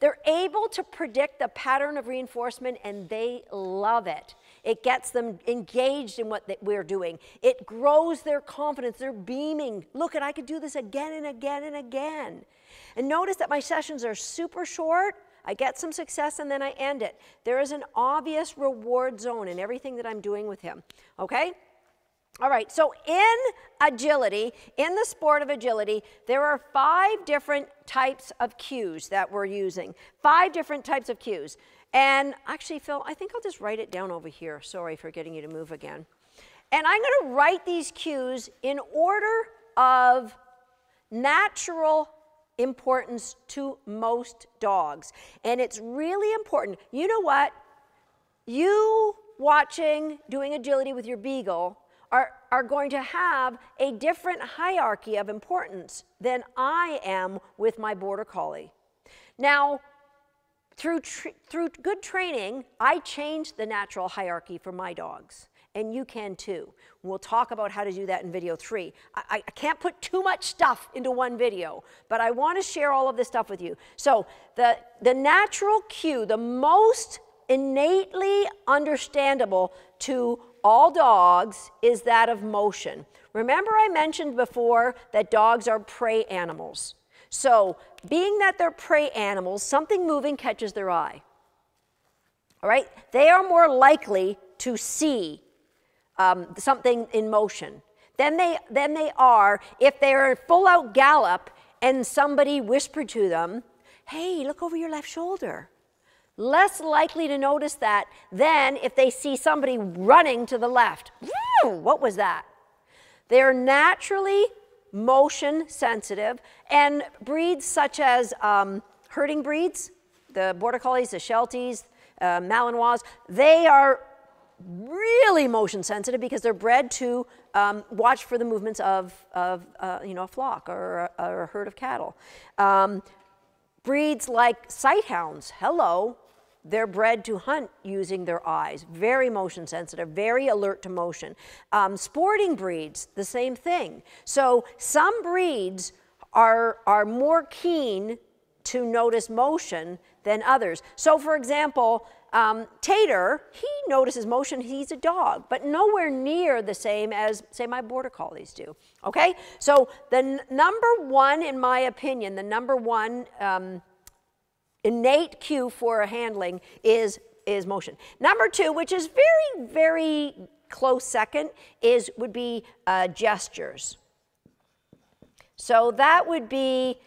They're able to predict the pattern of reinforcement, and they love it. It gets them engaged in what we're doing. It grows their confidence. They're beaming. Look, I could do this again and again and again. And notice that my sessions are super short. I get some success and then I end it. There is an obvious reward zone in everything that I'm doing with him. Okay? All right, so in agility, in the sport of agility, there are 5 different types of cues that we're using. 5 different types of cues. And actually, Phil, I think I'll just write it down over here. Sorry for getting you to move again. And I'm going to write these cues in order of natural importance to most dogs. And it's really important. You know what? You watching, doing agility with your beagle are going to have a different hierarchy of importance than I am with my border collie. Now, through good training, I changed the natural hierarchy for my dogs, and you can too. We'll talk about how to do that in video 3. I can't put too much stuff into one video, but I want to share all of this stuff with you. So the natural cue, the most innately understandable to all dogs, is that of motion. Remember I mentioned before that dogs are prey animals. So being that they're prey animals, something moving catches their eye. All right? They are more likely to see something in motion than they are if they're in full-out gallop and somebody whispered to them, hey, look over your left shoulder. Less likely to notice that than if they see somebody running to the left. What was that? They're naturally motion sensitive, and breeds such as herding breeds, the Border Collies, the Shelties, Malinois, they are really motion sensitive because they're bred to watch for the movements of a flock or a herd of cattle. Breeds like sighthounds, hello, they're bred to hunt using their eyes, very motion sensitive, very alert to motion. Sporting breeds, the same thing. So some breeds are more keen to notice motion than others. So for example, Tater, he notices motion, he's a dog, but nowhere near the same as, say, my border collies do, okay? So the number one, in my opinion, the number one innate cue for handling is motion. Number two, which is very, very close second, would be gestures. So that would be,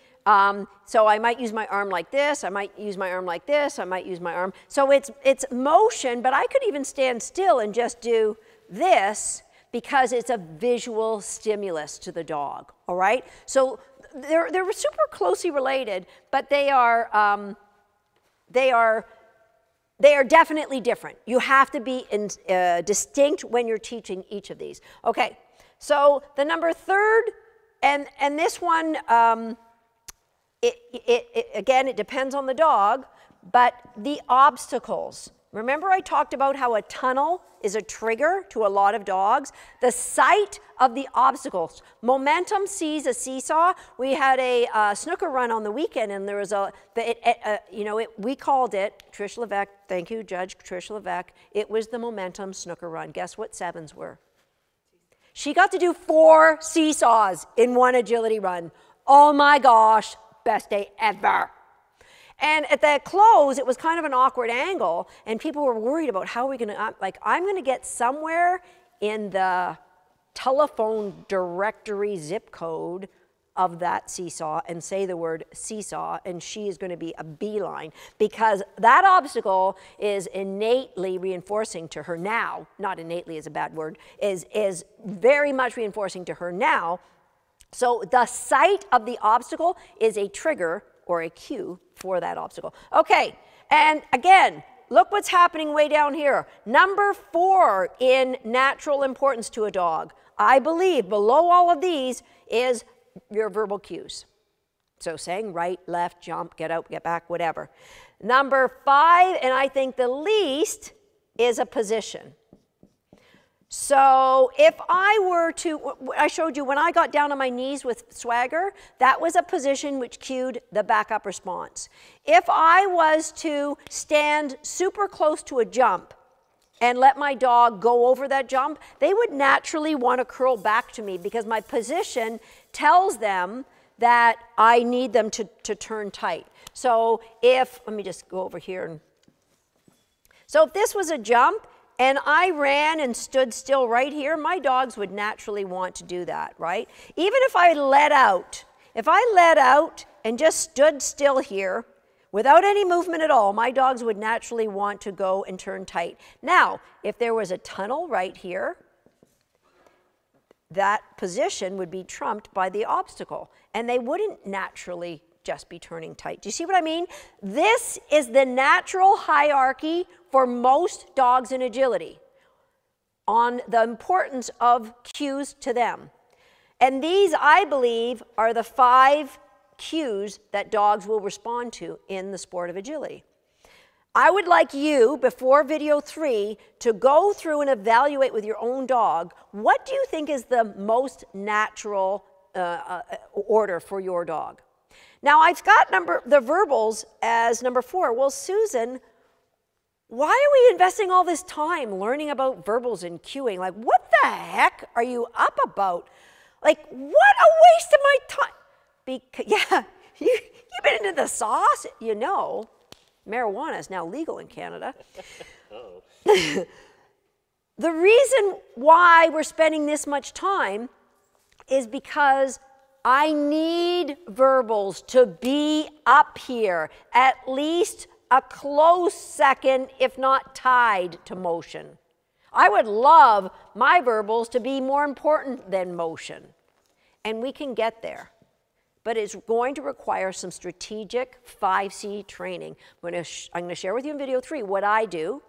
so I might use my arm like this, I might use my arm like this, I might use my arm. So it's motion, but I could even stand still and just do this because it's a visual stimulus to the dog, all right? So they're super closely related, but they are definitely different. You have to be distinct when you're teaching each of these. Okay, so the number third, and this one, again, it depends on the dog, but the obstacles. Remember I talked about how a tunnel is a trigger to a lot of dogs? The sight of the obstacles. Momentum sees a seesaw. We had a snooker run on the weekend, and there was we called it, Trish Levesque, thank you, Judge Trish Levesque, it was the momentum snooker run. Guess what sevens were? She got to do 4 seesaws in one agility run. Oh my gosh, best day ever. And at the close, it was kind of an awkward angle, and people were worried about how are we going to, I'm going to get somewhere in the telephone directory zip code of that seesaw and say the word seesaw, and she is going to be a beeline, because that obstacle is innately reinforcing to her now, not innately is a bad word, is very much reinforcing to her now. So the sight of the obstacle is a trigger or a cue for that obstacle. Okay, and again, look what's happening way down here. Number 4 in natural importance to a dog. I believe below all of these is your verbal cues. So saying right, left, jump, get out, get back, whatever. Number 5, and I think the least, is a position. So if I were to, I showed you when I got down on my knees with swagger, that was a position which cued the backup response. If I was to stand super close to a jump and let my dog go over that jump, they would naturally want to curl back to me because my position tells them that I need them to turn tight. So if, let me just go over here. So if this was a jump, and I ran and stood still right here, my dogs would naturally want to do that, right? Even if I let out and just stood still here without any movement at all, my dogs would naturally want to go and turn tight. Now, if there was a tunnel right here, that position would be trumped by the obstacle, and they wouldn't naturally just be turning tight. Do you see what I mean? This is the natural hierarchy for most dogs in agility on the importance of cues to them. And these, I believe, are the 5 cues that dogs will respond to in the sport of agility. I would like you, before video 3, to go through and evaluate with your own dog, what do you think is the most natural order for your dog? Now, I've got the verbals as number 4. Well, Susan, why are we investing all this time learning about verbals and cueing? Like, what the heck are you up about? Like, what a waste of my time. Yeah, you've been into the sauce, you know. Marijuana is now legal in Canada. Oh. The reason why we're spending this much time is because I need verbals to be up here, at least a close second, if not tied to motion. I would love my verbals to be more important than motion, and we can get there. But it's going to require some strategic 5C training. I'm going to share with you in video 3 what I do,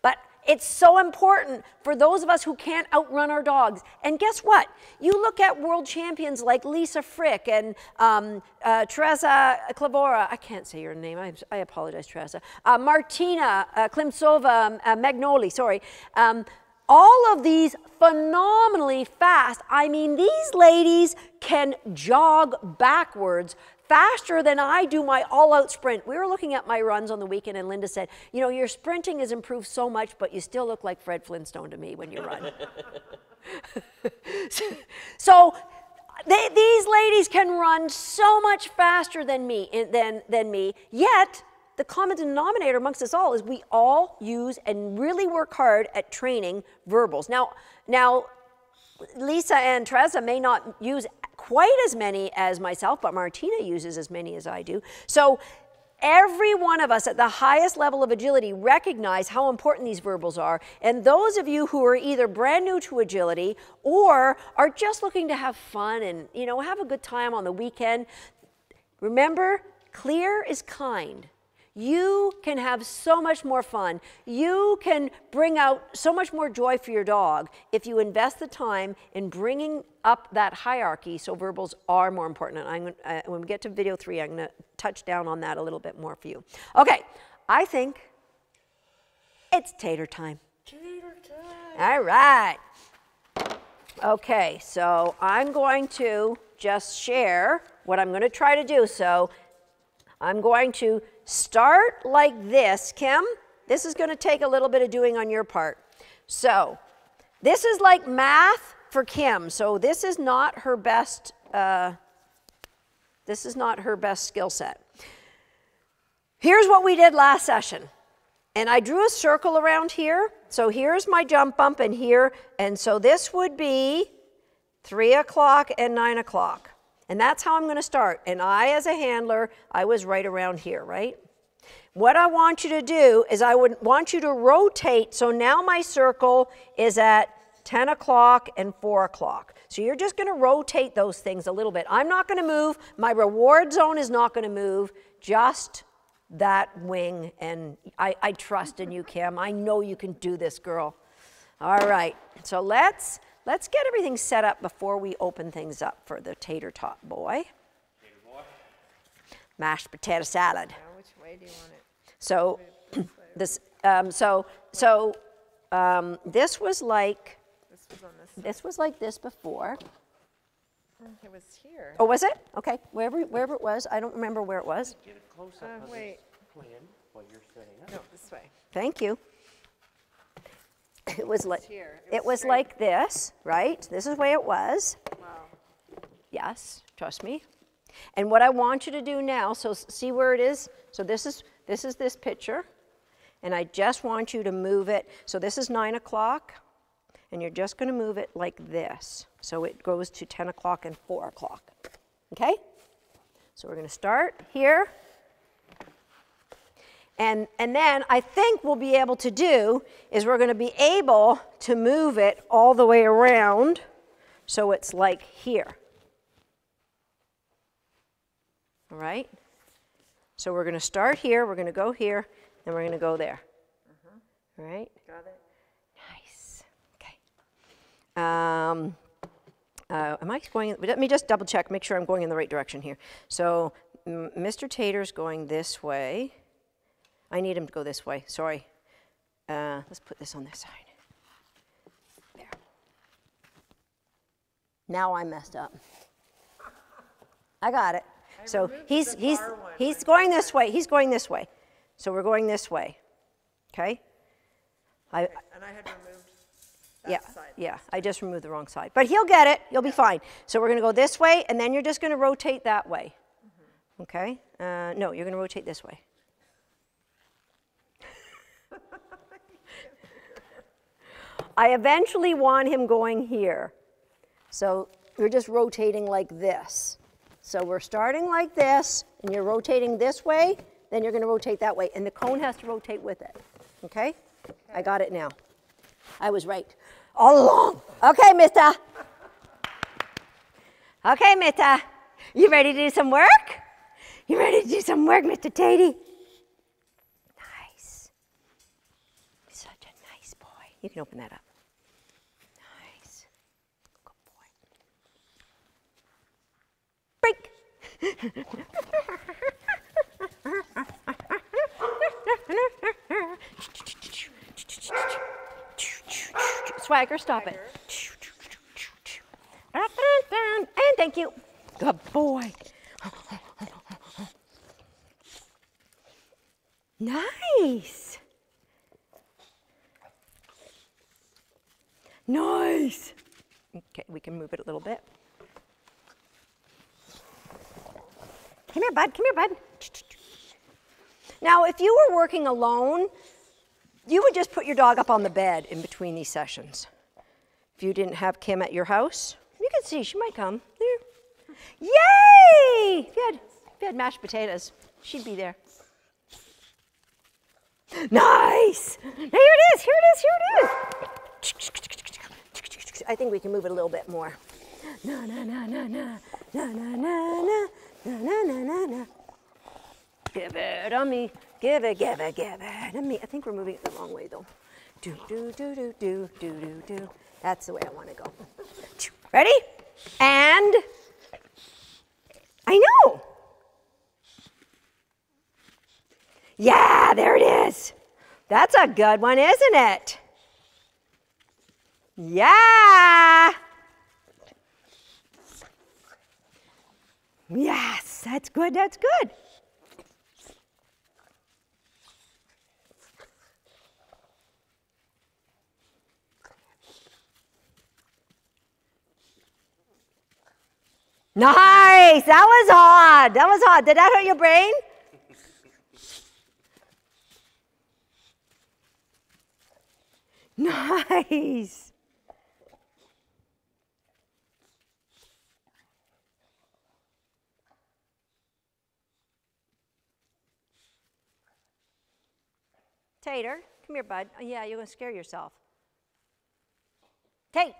but it's so important for those of us who can't outrun our dogs. And guess what? You look at world champions like Lisa Frick and Teresa Klavora. I can't say your name. I apologize, Teresa. Martina Klimtsova Magnoli, sorry. All of these phenomenally fast. I mean, these ladies can jog backwards faster than I do my all-out sprint. We were looking at my runs on the weekend, and Linda said, you know, your sprinting has improved so much, but you still look like Fred Flintstone to me when you run. So these ladies can run so much faster than me, yet the common denominator amongst us all is we all use and really work hard at training verbals. Now, Lisa and Teresa may not use quite as many as myself, but Martina uses as many as I do. So every one of us at the highest level of agility recognize how important these verbals are. And those of you who are either brand new to agility or are just looking to have fun and, you know, have a good time on the weekend, remember, clear is kind. You can have so much more fun. You can bring out so much more joy for your dog if you invest the time in bringing up that hierarchy, so verbals are more important. And when we get to video 3, I'm going to touch down on that a little bit more for you. Okay, I think it's tater time. Tater time. All right. Okay, so I'm going to just share what I'm going to try to do. So I'm going to start like this. Kim, this is going to take a little bit of doing on your part. So this is like math for Kim. So this is not her best, skill set. Here's what we did last session. And I drew a circle around here. So here's my jump bump and here. And so this would be 3 o'clock and 9 o'clock. And that's how I'm going to start. And I, as a handler, I was right around here, right? What I want you to do is I would want you to rotate. So now my circle is at 10 o'clock and 4 o'clock. So you're just going to rotate those things a little bit. I'm not going to move. My reward zone is not going to move. Just that wing. And I trust in you, Kim. I know you can do this, girl. All right. So let's get everything set up before we open things up for the tater tot boy. Tater boy. Mashed potato salad. Now, which way do you want it? So this this was like This was on this side. this was like this before. It was here. Oh, was it? Okay, wherever it was. I don't remember where it was. Get a close-up of wait. this plan while you're setting up. No, this way. Thank you. It was like here. it was straight. like this, right? This is the way it was. Wow. Yes, trust me. And what I want you to do now, so see where it is? So this is this picture, and I just want you to move it. So this is 9 o'clock, and you're just going to move it like this. So it goes to 10 o'clock and 4 o'clock. Okay? So we're going to start here. And then I think we'll be able to do is we're going to be able to move it all the way around so it's like here. All right? So we're going to start here, we're going to go here, and we're going to go there. All right? Got it. Nice. Okay. Am I going, let me just double check, make sure I'm going in the right direction here. So Mr. Tater's going this way. I need him to go this way, sorry. Let's put this on this side. There. Now I'm messed up. I got it. So he's going this way. He's going this way. So we're going this way. Okay? And I had removed that side. Yeah, I just removed the wrong side. But he'll get it. You'll be fine. So we're going to go this way, and then you're just going to rotate that way. Okay? No, you're going to rotate this way. I eventually want him going here. So we're just rotating like this. So we're starting like this, and you're rotating this way, then you're going to rotate that way. And the cone has to rotate with it. Okay? I got it now. I was right all along. Okay, mister. Okay, mister. You ready to do some work? You ready to do some work, Mr. Tatey? Nice. Such a nice boy. You can open that up. Nice. Good boy. Break. Swagger, stop it. And thank you. Good boy. Nice. Nice. Okay, we can move it a little bit. Come here, bud. Come here, bud. Now, if you were working alone, you would just put your dog up on the bed in between these sessions. If you didn't have Kim at your house, you can see she might come. There. Yay! If you had mashed potatoes, she'd be there. Nice! Now here it is, here it is, here it is. I think we can move it a little bit more. Na na na na na na na na na na na na na. Give it on me, give it on me. I think we're moving it the wrong way though. Do do do do do do do do. That's the way I want to go. Ready? And I know. Yeah, there it is. That's a good one, isn't it? Yeah. Yes, that's good, that's good. Nice, that was hard, that was hard. Did that hurt your brain? Nice. Tater, come here, bud. Oh, yeah, you're going to scare yourself. Tate.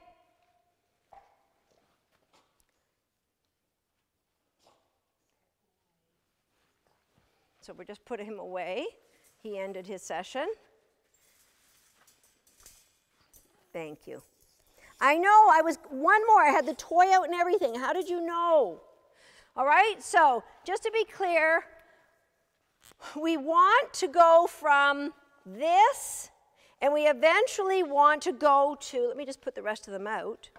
So we're just putting him away. He ended his session. Thank you. I know, one more, I had the toy out and everything. How did you know? All right, so just to be clear, we want to go from this, and we eventually want to go to, let me just put the rest of them out.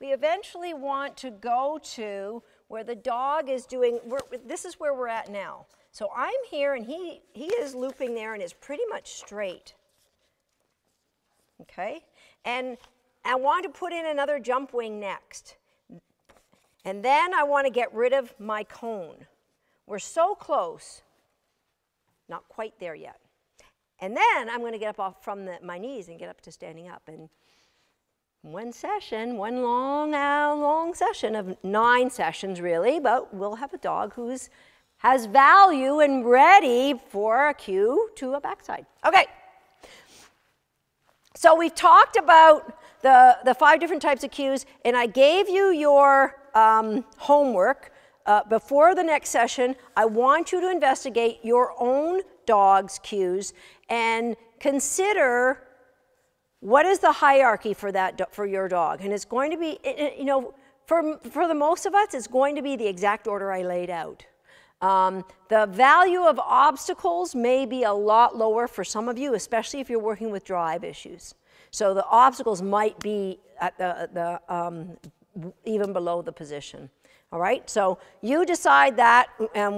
We eventually want to go to where the dog is doing, this is where we're at now. So I'm here and he is looping there and is pretty much straight. Okay? And I want to put in another jump wing next. And then I want to get rid of my cone. We're so close. Not quite there yet. And then I'm going to get up off from my knees and get up to standing up. And one session, one long session of 9 sessions really, but we'll have a dog who's has value and ready for a cue to a backside. Okay. So we've talked about the 5 different types of cues, and I gave you your homework. Before the next session, I want you to investigate your own dog's cues and consider what is the hierarchy for your dog. And it's going to be, you know, for the most of us, it's going to be the exact order I laid out. The value of obstacles may be a lot lower for some of you, especially if you're working with drive issues. So the obstacles might be at even below the position. All right, so you decide that, and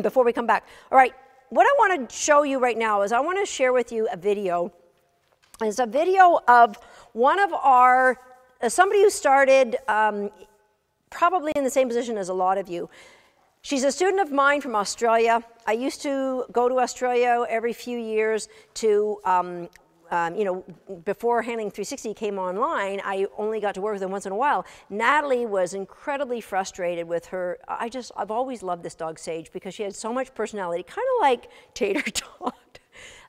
before we come back. All right, what I want to show you right now is I want to share with you a video. It's a video of one of our, somebody who started probably in the same position as a lot of you. She's a student of mine from Australia. I used to go to Australia every few years to, you know, before Handling 360 came online, I only got to work with her once in a while. Natalie was incredibly frustrated with her. I've always loved this dog, Sage, because she had so much personality, kind of like Tater Tot.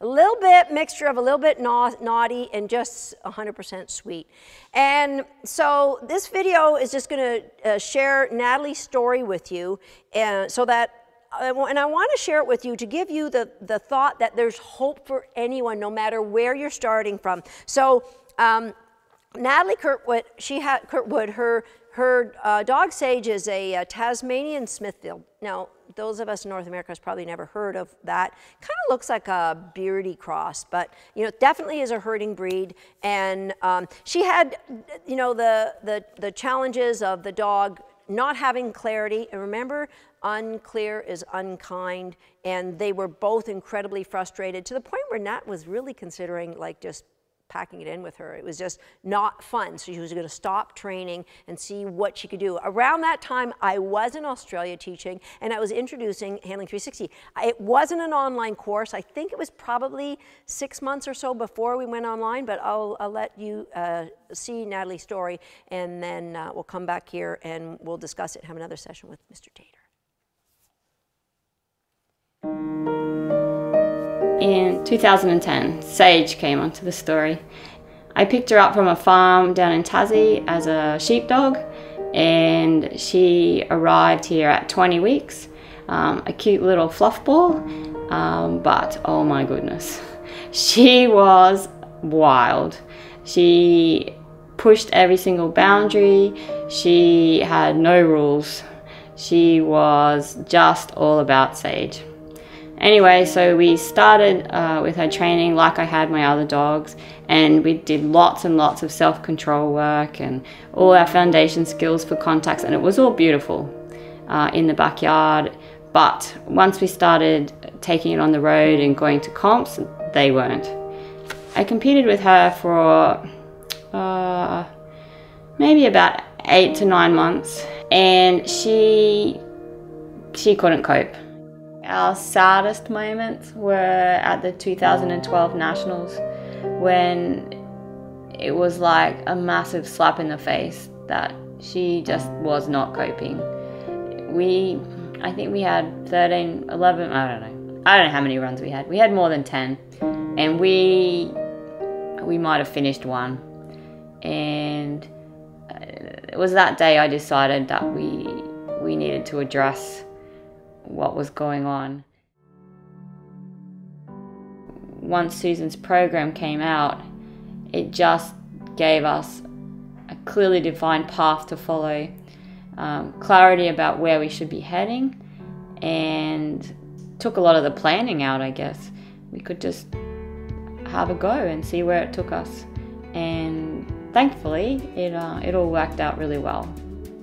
A little bit mixture of a little bit naughty and just 100% sweet. And so this video is just going to share Natalie's story with you, so that, and I want to share it with you to give you the thought that there's hope for anyone, no matter where you're starting from. So Natalie Kurtwood, her dog Sage is a Tasmanian Smithfield. Now, those of us in North America has probably never heard of that. Kind of looks like a beardy cross, but you know, definitely is a herding breed. And she had, you know, the challenges of the dog not having clarity. And remember, unclear is unkind, and they were both incredibly frustrated to the point where Nat was really considering like just packing it in with her. It was just not fun. So she was going to stop training and see what she could do. Around that time, I was in Australia teaching, and I was introducing Handling 360. It wasn't an online course. I think it was probably 6 months or so before we went online, but I'll let you see Natalie's story, and then we'll come back here and we'll discuss it, have another session with Mr. Tater. In 2010, Sage came onto the story. I picked her up from a farm down in Tassie as a sheepdog, and she arrived here at 20 weeks. A cute little fluff ball, but oh my goodness, she was wild. She pushed every single boundary. She had no rules. She was just all about Sage. Anyway, so we started with her training like I had my other dogs, and we did lots and lots of self-control work and all our foundation skills for contacts, and it was all beautiful in the backyard. But once we started taking it on the road and going to comps, they weren't. I competed with her for maybe about 8 to 9 months, and she couldn't cope. Our saddest moments were at the 2012 Nationals, when it was like a massive slap in the face that she just was not coping. I think we had 13, 11, I don't know how many runs we had. We had more than 10, and we might have finished one. And it was that day I decided that we needed to address what was going on. Once Susan's program came out, it just gave us a clearly defined path to follow, clarity about where we should be heading, and took a lot of the planning out, I guess. We could just have a go and see where it took us, and thankfully it all worked out really well.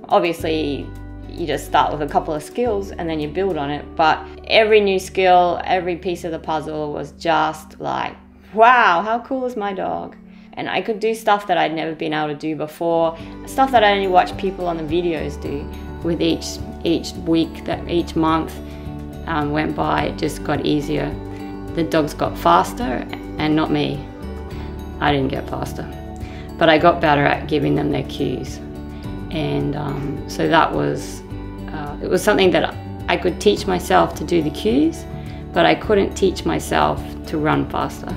Obviously, you just start with a couple of skills and then you build on it, but every new skill, every piece of the puzzle was just like, wow, how cool is my dog? And I could do stuff that I'd never been able to do before, stuff that I only watched people on the videos do. With each week, each month went by, it just got easier. The dogs got faster, and not me. I didn't get faster, but I got better at giving them their cues. And so that was, it was something that I could teach myself to do the cues, but I couldn't teach myself to run faster.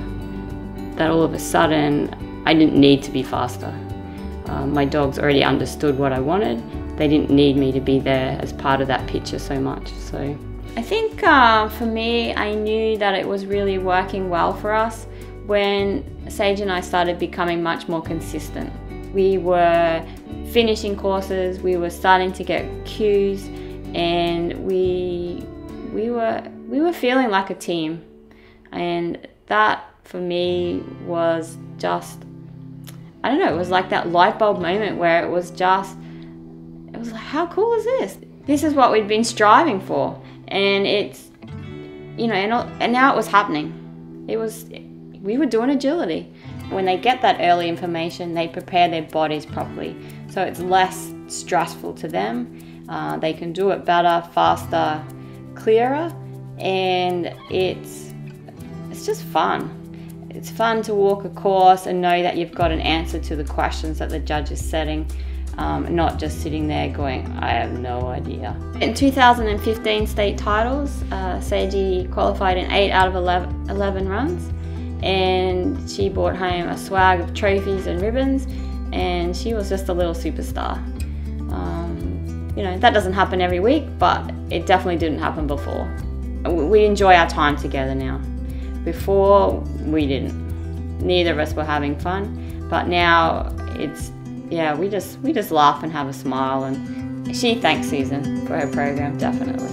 That all of a sudden, I didn't need to be faster. My dogs already understood what I wanted. They didn't need me to be there as part of that picture so much. So I think for me, I knew that it was really working well for us when Sage and I started becoming much more consistent. We were finishing courses, we were starting to get cues, and we were feeling like a team. And that for me was just, I don't know, it was like that light bulb moment where it was like, how cool is this? This is what we'd been striving for. And it's, you know, and now it was happening. We were doing agility. When they get that early information, they prepare their bodies properly. So it's less stressful to them. They can do it better, faster, clearer, and it's just fun. It's fun to walk a course and know that you've got an answer to the questions that the judge is setting, not just sitting there going, I have no idea. In 2015 state titles, Seiji qualified in 8 out of 11 runs, and she brought home a swag of trophies and ribbons, and she was just a little superstar. You know, that doesn't happen every week, but it definitely didn't happen before. We enjoy our time together now. Before, we didn't. Neither of us were having fun, but now it's, yeah, we just laugh and have a smile, and she thanks Susan for her program, definitely.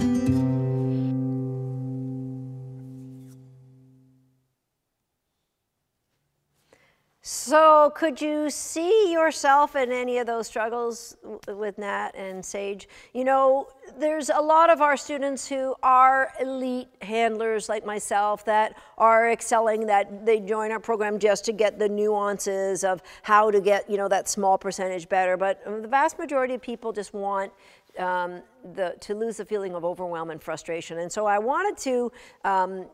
So could you see yourself in any of those struggles with Nat and Sage? You know, there's a lot of our students who are elite handlers like myself that are excelling, that they join our program just to get the nuances of how to get, you know, that small percentage better. But the vast majority of people just want to lose the feeling of overwhelm and frustration. And so I wanted to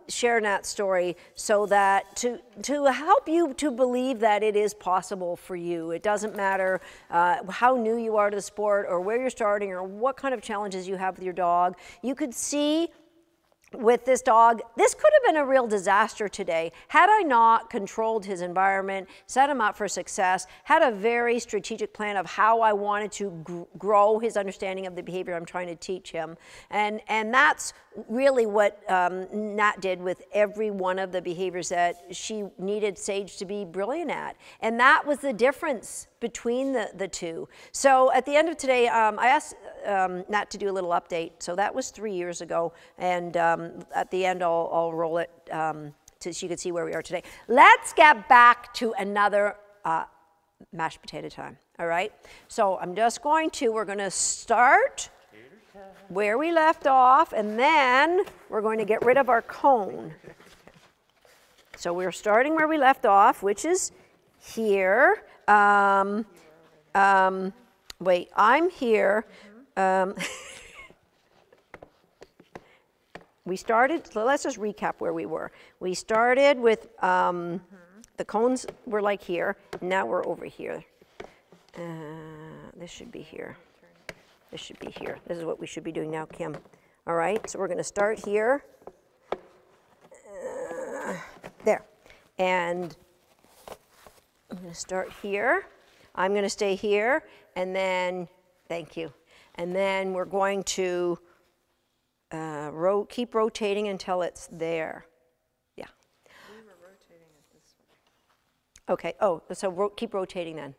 share Nat's story so that to help you to believe that it is possible for you. It doesn't matter how new you are to the sport or where you're starting or what kind of challenges you have with your dog. You could see with this dog, this could have been a real disaster today. Had I not controlled his environment, set him up for success, had a very strategic plan of how I wanted to grow his understanding of the behavior I'm trying to teach him. And that's really what Nat did with every one of the behaviors that she needed Sage to be brilliant at. And that was the difference between the two. So at the end of today, I asked Nat to do a little update. So that was 3 years ago. And at the end, I'll roll it so you can see where we are today. Let's get back to another mashed potato time, all right? So I'm just we're going to start where we left off, and then we're going to get rid of our cone. So we're starting where we left off, which is here. Wait, I'm here. We started, so let's just recap where we were. We started with the cones were like here. Now we're over here. This should be here. This should be here. This is what we should be doing now, Kim. All right, so we're going to start here. There. And I'm going to start here. I'm going to stay here. And then, thank you. And then we're going to keep rotating until it's there. Yeah. We were rotating it this way. Okay. Oh, so keep rotating then.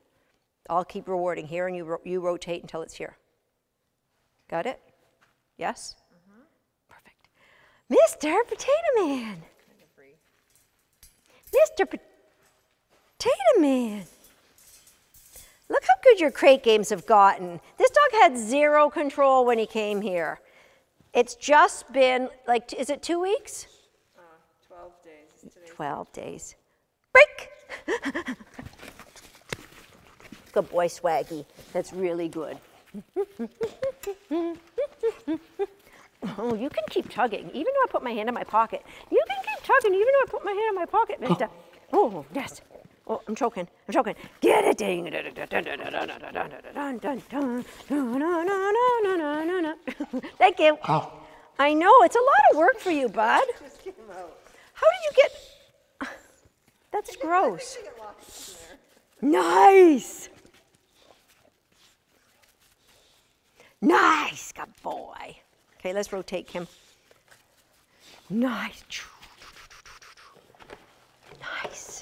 I'll keep rewarding here, and you rotate until it's here. Got it? Yes? Perfect. Mr. Potato Man. Kind of free. Mr. Potato Man. Look how good your crate games have gotten. This dog had zero control when he came here. It's just been, like, is it 2 weeks? 12 days. Today. 12 days. Break! Good boy, Swaggy. That's really good. Oh, you can keep tugging, even though I put my hand in my pocket. You can keep tugging, even though I put my hand in my pocket, mister. Oh, yes. Oh, I'm choking. I'm choking. Get it. Thank you. Ow. I know, it's a lot of work for you, bud. Just came out. How did you get... That's gross. I think I get lost in there. Nice. Nice, good boy. Okay, let's rotate, Kim. Nice. Nice.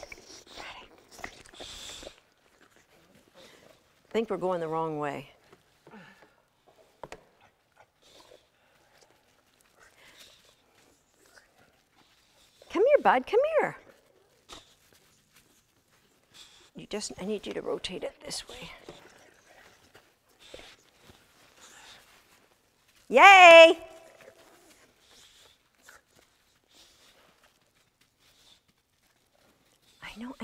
I think we're going the wrong way. Come here, bud, come here. I need you to rotate it this way. Yay! I know.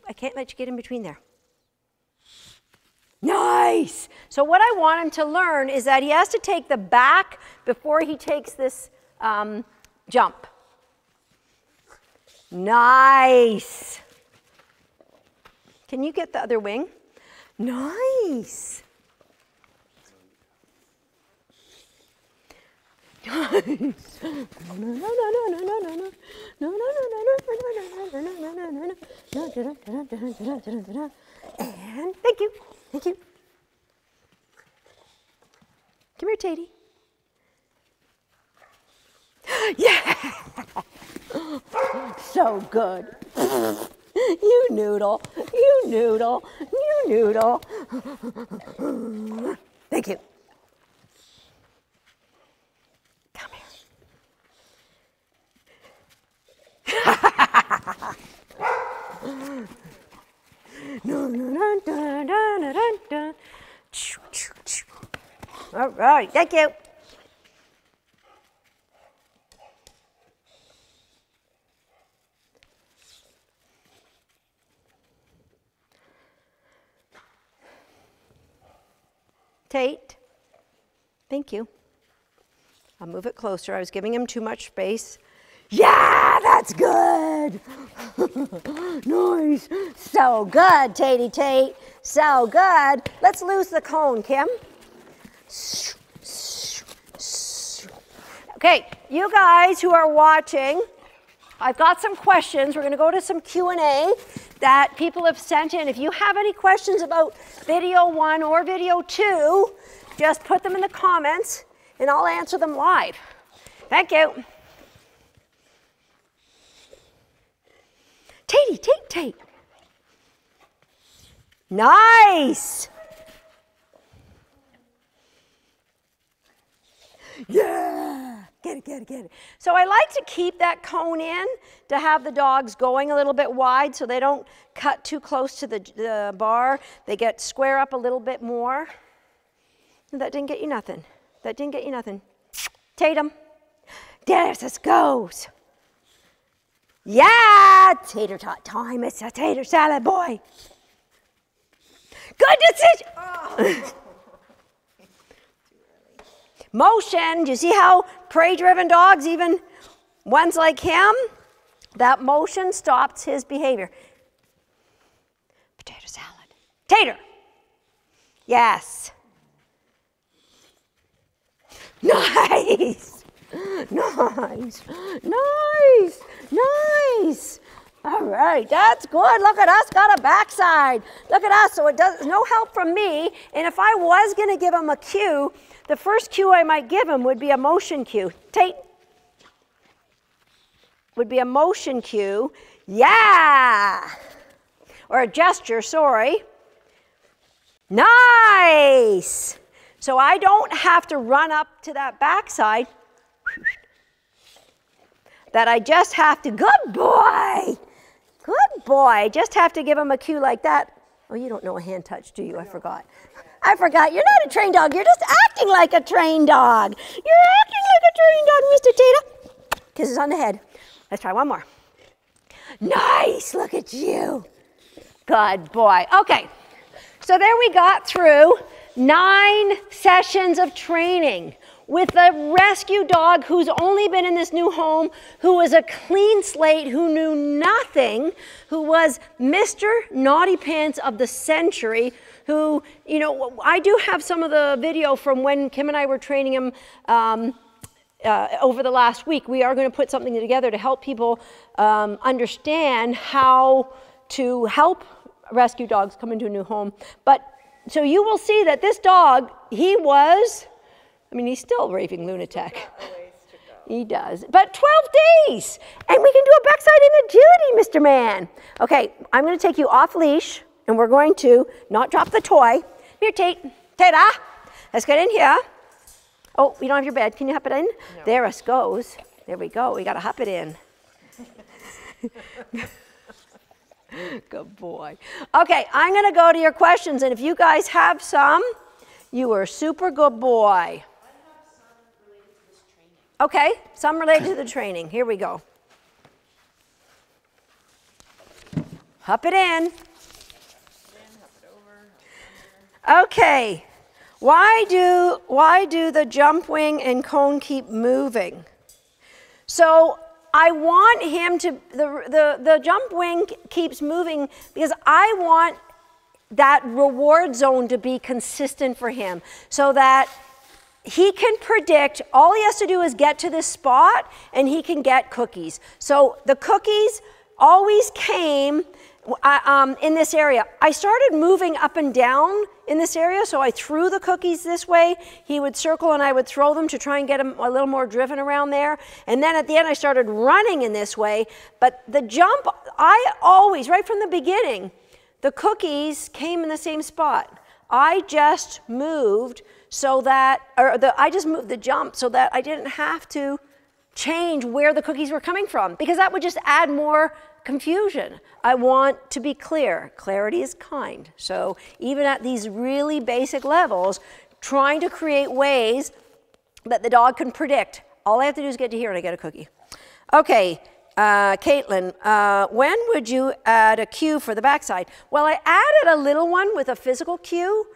I can't let you get in between there. Nice! So what I want him to learn is that he has to take the back before he takes this jump. Nice! Can you get the other wing? Nice! And thank you. Thank you. Come here, Tatey. Yeah! So good. You noodle. You noodle. You noodle. Thank you. Come here. All right, thank you. Tate, thank you. I'll move it closer. I was giving him too much space. Yeah, that's good. Nice. So good, Tatey Tate. So good. Let's lose the cone, Kim. Okay, you guys who are watching, I've got some questions. We're going to go to some Q&A that people have sent in. If you have any questions about video 1 or video 2, just put them in the comments and I'll answer them live. Thank you. Tatey, Tate. Nice. Yeah. Get it. So I like to keep that cone in to have the dogs going a little bit wide so they don't cut too close to the bar. They get square up a little bit more. That didn't get you nothing. Tatum. There this goes. Yeah, tater tot time. It's a tater salad boy. Good decision. Oh. Motion, do you see how prey-driven dogs, even ones like him, that motion stops his behavior. Potato salad. Tater. Yes. Nice. All right, that's good. Look at us, got a backside. Look at us, so it does no help from me. And if I was going to give him a cue, the first cue I might give him would be a motion cue. Tate. Would be a motion cue. Yeah. Or a gesture, sorry. Nice. So I don't have to run up to that backside. That I just have to, good boy. Just have to give him a cue like that. Oh, you don't know a hand touch, do you? I forgot. You're not a trained dog. You're just acting like a trained dog. Mr. Tater. Kisses on the head. Let's try one more. Nice. Look at you. Good boy. Okay. So there we got through 9 sessions of training with a rescue dog who's only been in this new home, who was a clean slate, who knew nothing, who was Mr. Naughty Pants of the century, who, you know, I do have some of the video from when Kim and I were training him over the last week. We are going to put something together to help people understand how to help rescue dogs come into a new home. But so you will see that this dog, he's still a raving lunatic. He does. But 12 days, and we can do a backside in agility, Mr. Man. Okay, I'm going to take you off leash, and we're going to not drop the toy. Here, Tate. Tata. Let's get in here. Oh, you don't have your bed. Can you hop it in? No. There it goes. There we go. We got to hop it in. Good boy. Okay, I'm going to go to your questions, and if you guys have some, you are a super good boy. Okay, some related to the training. Here we go. Hop it in. Okay. Why do the jump wing and cone keep moving? So I want him to, the jump wing keeps moving because I want that reward zone to be consistent for him so that he can predict, all he has to do is get to this spot and he can get cookies. So the cookies always came in this area. I started moving up and down in this area, so I threw the cookies this way. He would circle and I would throw them to try and get him a little more driven around there. And then at the end I started running in this way. But the jump, I always, right from the beginning, the cookies came in the same spot. I just moved so that, I just moved the jump so that I didn't have to change where the cookies were coming from, because that would just add more confusion. I want to be clear. Clarity is kind. So even at these really basic levels, trying to create ways that the dog can predict. All I have to do is get to here and I get a cookie. Okay, Caitlin, when would you add a cue for the backside? Well, I added a little one with a physical cue.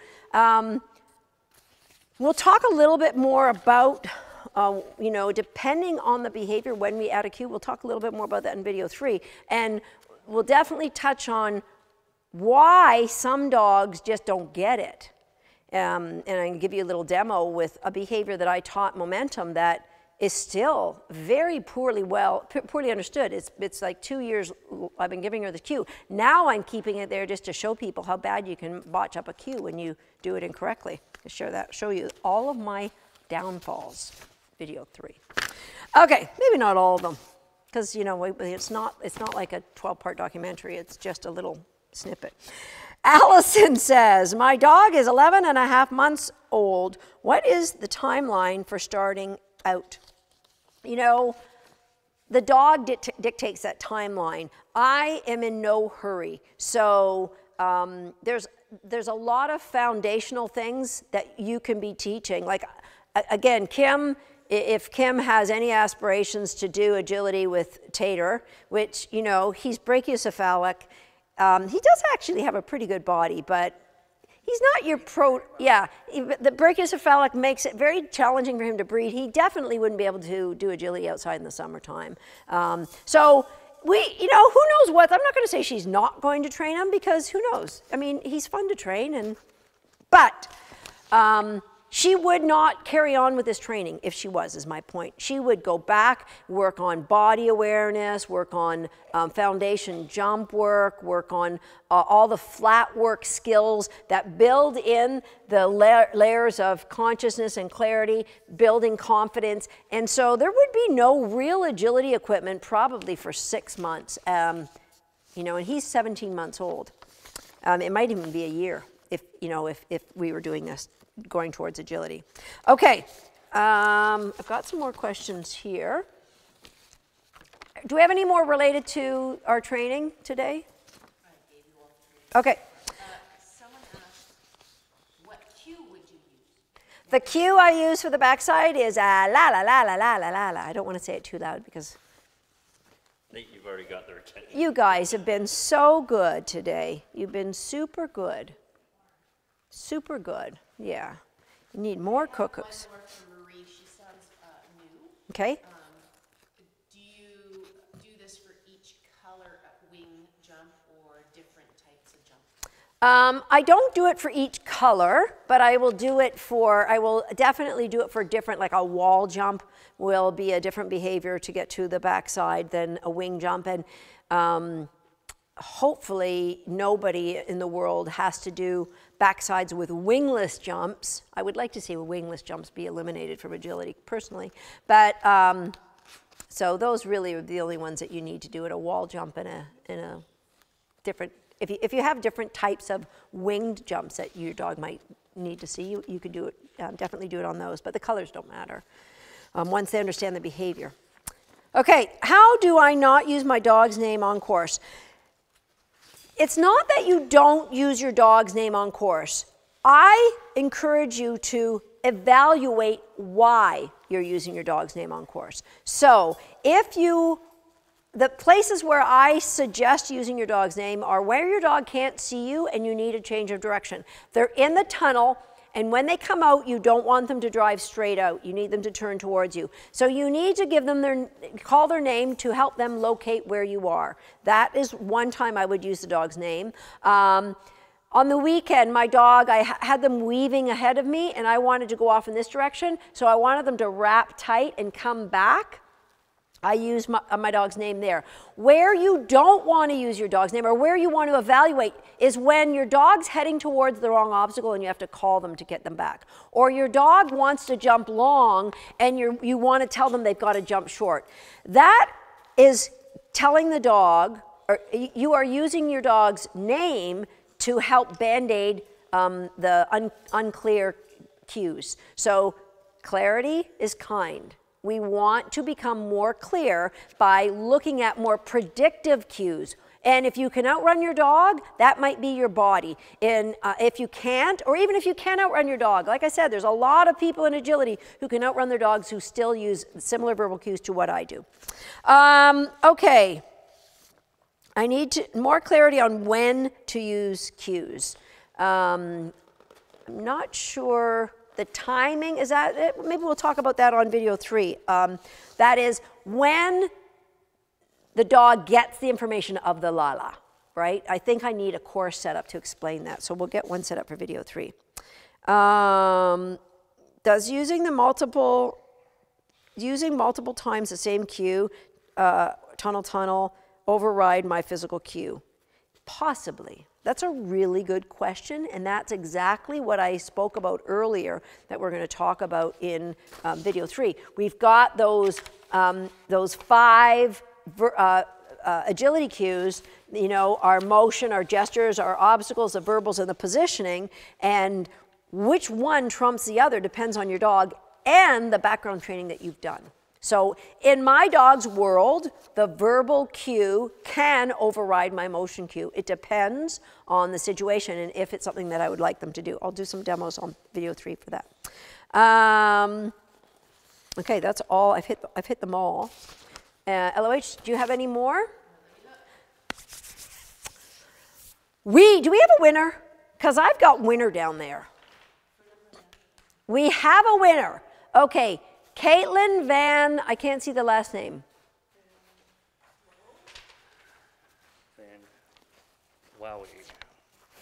We'll talk a little bit more about, you know, depending on the behavior when we add a cue, we'll talk a little bit more about that in video 3. And we'll definitely touch on why some dogs just don't get it. And I can give you a little demo with a behavior that I taught Momentum that is still very poorly understood. It's like 2 years I've been giving her the cue. Now I'm keeping it there just to show people how bad you can botch up a cue when you do it incorrectly. I'll show you all of my downfalls, video 3. Okay, maybe not all of them, because you know it's not like a 12-part documentary. It's just a little snippet. Allison says, my dog is 11 and a half months old. What is the timeline for starting out? You know, the dog dictates that timeline. I am in no hurry. So there's a lot of foundational things that you can be teaching. Like, again, Kim, if Kim has any aspirations to do agility with Tater, which, you know, he's brachiocephalic, he does actually have a pretty good body, but he's not your the brachiocephalic makes it very challenging for him to breed. He definitely wouldn't be able to do agility outside in the summertime. So you know, who knows what? I'm not going to say she's not going to train him, because who knows? I mean, he's fun to train, but she would not carry on with this training if she was, is my point. She would go back, work on body awareness, work on foundation jump work, work on all the flat work skills that build in the layers of consciousness and clarity, building confidence. And so there would be no real agility equipment probably for 6 months. You know, and he's 17 months old. It might even be a year if we were doing this, going towards agility. Okay, I've got some more questions here. Do we have any more related to our training today? I gave you all three. Okay. Someone asked, what cue would you use? The cue I use for the backside is la la la la la la la la. I don't want to say it too loud because I think you've already got their attention. you guys have been so good today. You've been super good. Super good. Yeah. You need more cookbooks. One more from Marie. She sounds new. Okay. Do you do this for each color wing jump or different types of jump? I don't do it for each color, but I will definitely do it for different, like a wall jump will be a different behavior to get to the backside than a wing jump. And hopefully nobody in the world has to do backsides with wingless jumps. I would like to see wingless jumps be eliminated from agility personally, but so those really are the only ones that you need to do at a wall jump and a different. If you have different types of winged jumps that your dog might need to see, you could do it. Definitely do it on those, but the colors don't matter once they understand the behavior. Okay, how do I not use my dog's name on course? It's not that you don't use your dog's name on course. I encourage you to evaluate why you're using your dog's name on course. So the places where I suggest using your dog's name are where your dog can't see you and you need a change of direction. They're in the tunnel, and when they come out, you don't want them to drive straight out. You need them to turn towards you. So you need to give them call their name to help them locate where you are. That is one time I would use the dog's name. On the weekend, my dog, I had them weaving ahead of me, and I wanted to go off in this direction, so I wanted them to wrap tight and come back. I use my dog's name there. Where you don't want to use your dog's name, or where you want to evaluate, is when your dog's heading towards the wrong obstacle and you have to call them to get them back. Or your dog wants to jump long and you want to tell them they've got to jump short. That is telling the dog, or you are using your dog's name to help band-aid the unclear cues. So clarity is kind. We want to become more clear by looking at more predictive cues. And if you can outrun your dog, that might be your body. And if you can't, or even if you can outrun your dog, like I said, there's a lot of people in agility who can outrun their dogs who still use similar verbal cues to what I do. Okay. I need more clarity on when to use cues. I'm not sure the timing, is that it? Maybe we'll talk about that on video 3. That is when the dog gets the information of the la-la, right? I think I need a course set up to explain that, so we'll get one set up for video 3. Does using multiple times the same cue, tunnel, override my physical cue? Possibly. That's a really good question, and that's exactly what I spoke about earlier that we're going to talk about in video 3. We've got those 5 agility cues, you know, our motion, our gestures, our obstacles, the verbals, and the positioning, and which one trumps the other depends on your dog and the background training that you've done. So in my dog's world, the verbal cue can override my motion cue. It depends on the situation and if it's something that I would like them to do. I'll do some demos on video 3 for that. Okay, that's all. I've hit them all. LOH, do you have any more? Do we have a winner? Because I've got winner down there. We have a winner. Okay. Caitlin Van, I can't see the last name. Wowie.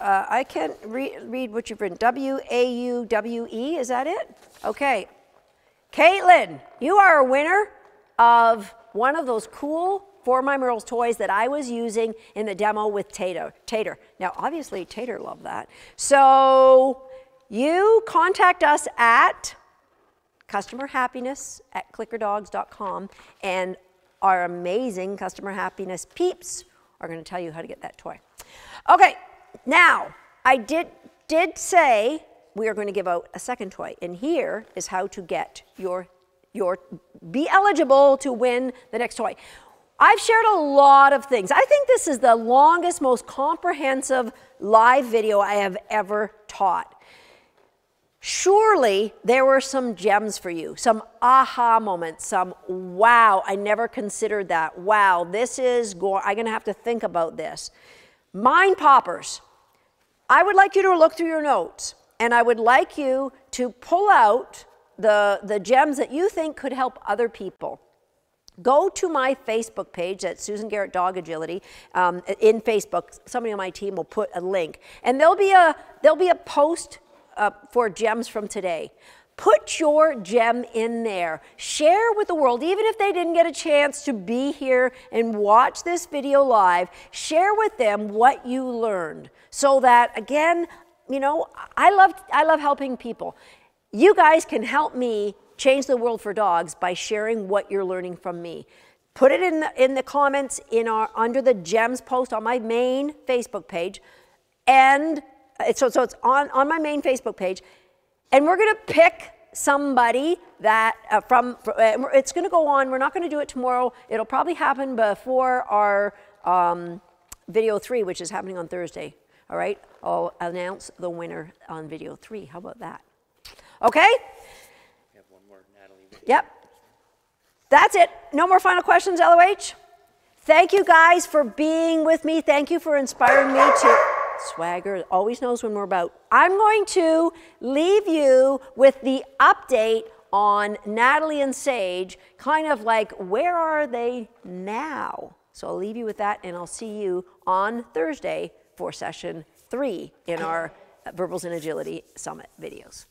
I can't read what you've written. W-A-U-W-E, is that it? Okay. Caitlin, you are a winner of one of those cool For My Merles toys that I was using in the demo with Tater. Now, obviously, Tater loved that. So you contact us at customerhappiness@clickerdogs.com, and our amazing customer happiness peeps are going to tell you how to get that toy. Okay, now I did say we are going to give out a second toy, and here is how to get be eligible to win the next toy. I've shared a lot of things. I think this is the longest, most comprehensive live video I have ever taught. Surely there were some gems for you, some aha moments, some wow, I never considered that. Wow, I'm going to have to think about this. Mind poppers. I would like you to look through your notes, and I would like you to pull out the gems that you think could help other people. Go to my Facebook page, that's Susan Garrett Dog Agility, in Facebook. Somebody on my team will put a link, and there'll be a post for gems from today. Put your gem in there. Share with the world, even if they didn't get a chance to be here and watch this video live, share with them what you learned so that, again, you know, I love helping people. You guys can help me change the world for dogs by sharing what you're learning from me. Put it in the comments under the gems post on my main Facebook page, and so it's on my main Facebook page, and we're going to pick somebody that it's going to go on. We're not going to do it tomorrow. It'll probably happen before our video 3, which is happening on Thursday. All right, I'll announce the winner on video 3. How about that? Okay. We have one more, Natalie. Yep. That's it. No more final questions, LOH? Thank you guys for being with me. Thank you for inspiring me to... Swagger always knows when we're about. I'm going to leave you with the update on Natalie and Sage, kind of like, where are they now? So I'll leave you with that, and I'll see you on Thursday for session 3 in our Verbals and Agility Summit videos.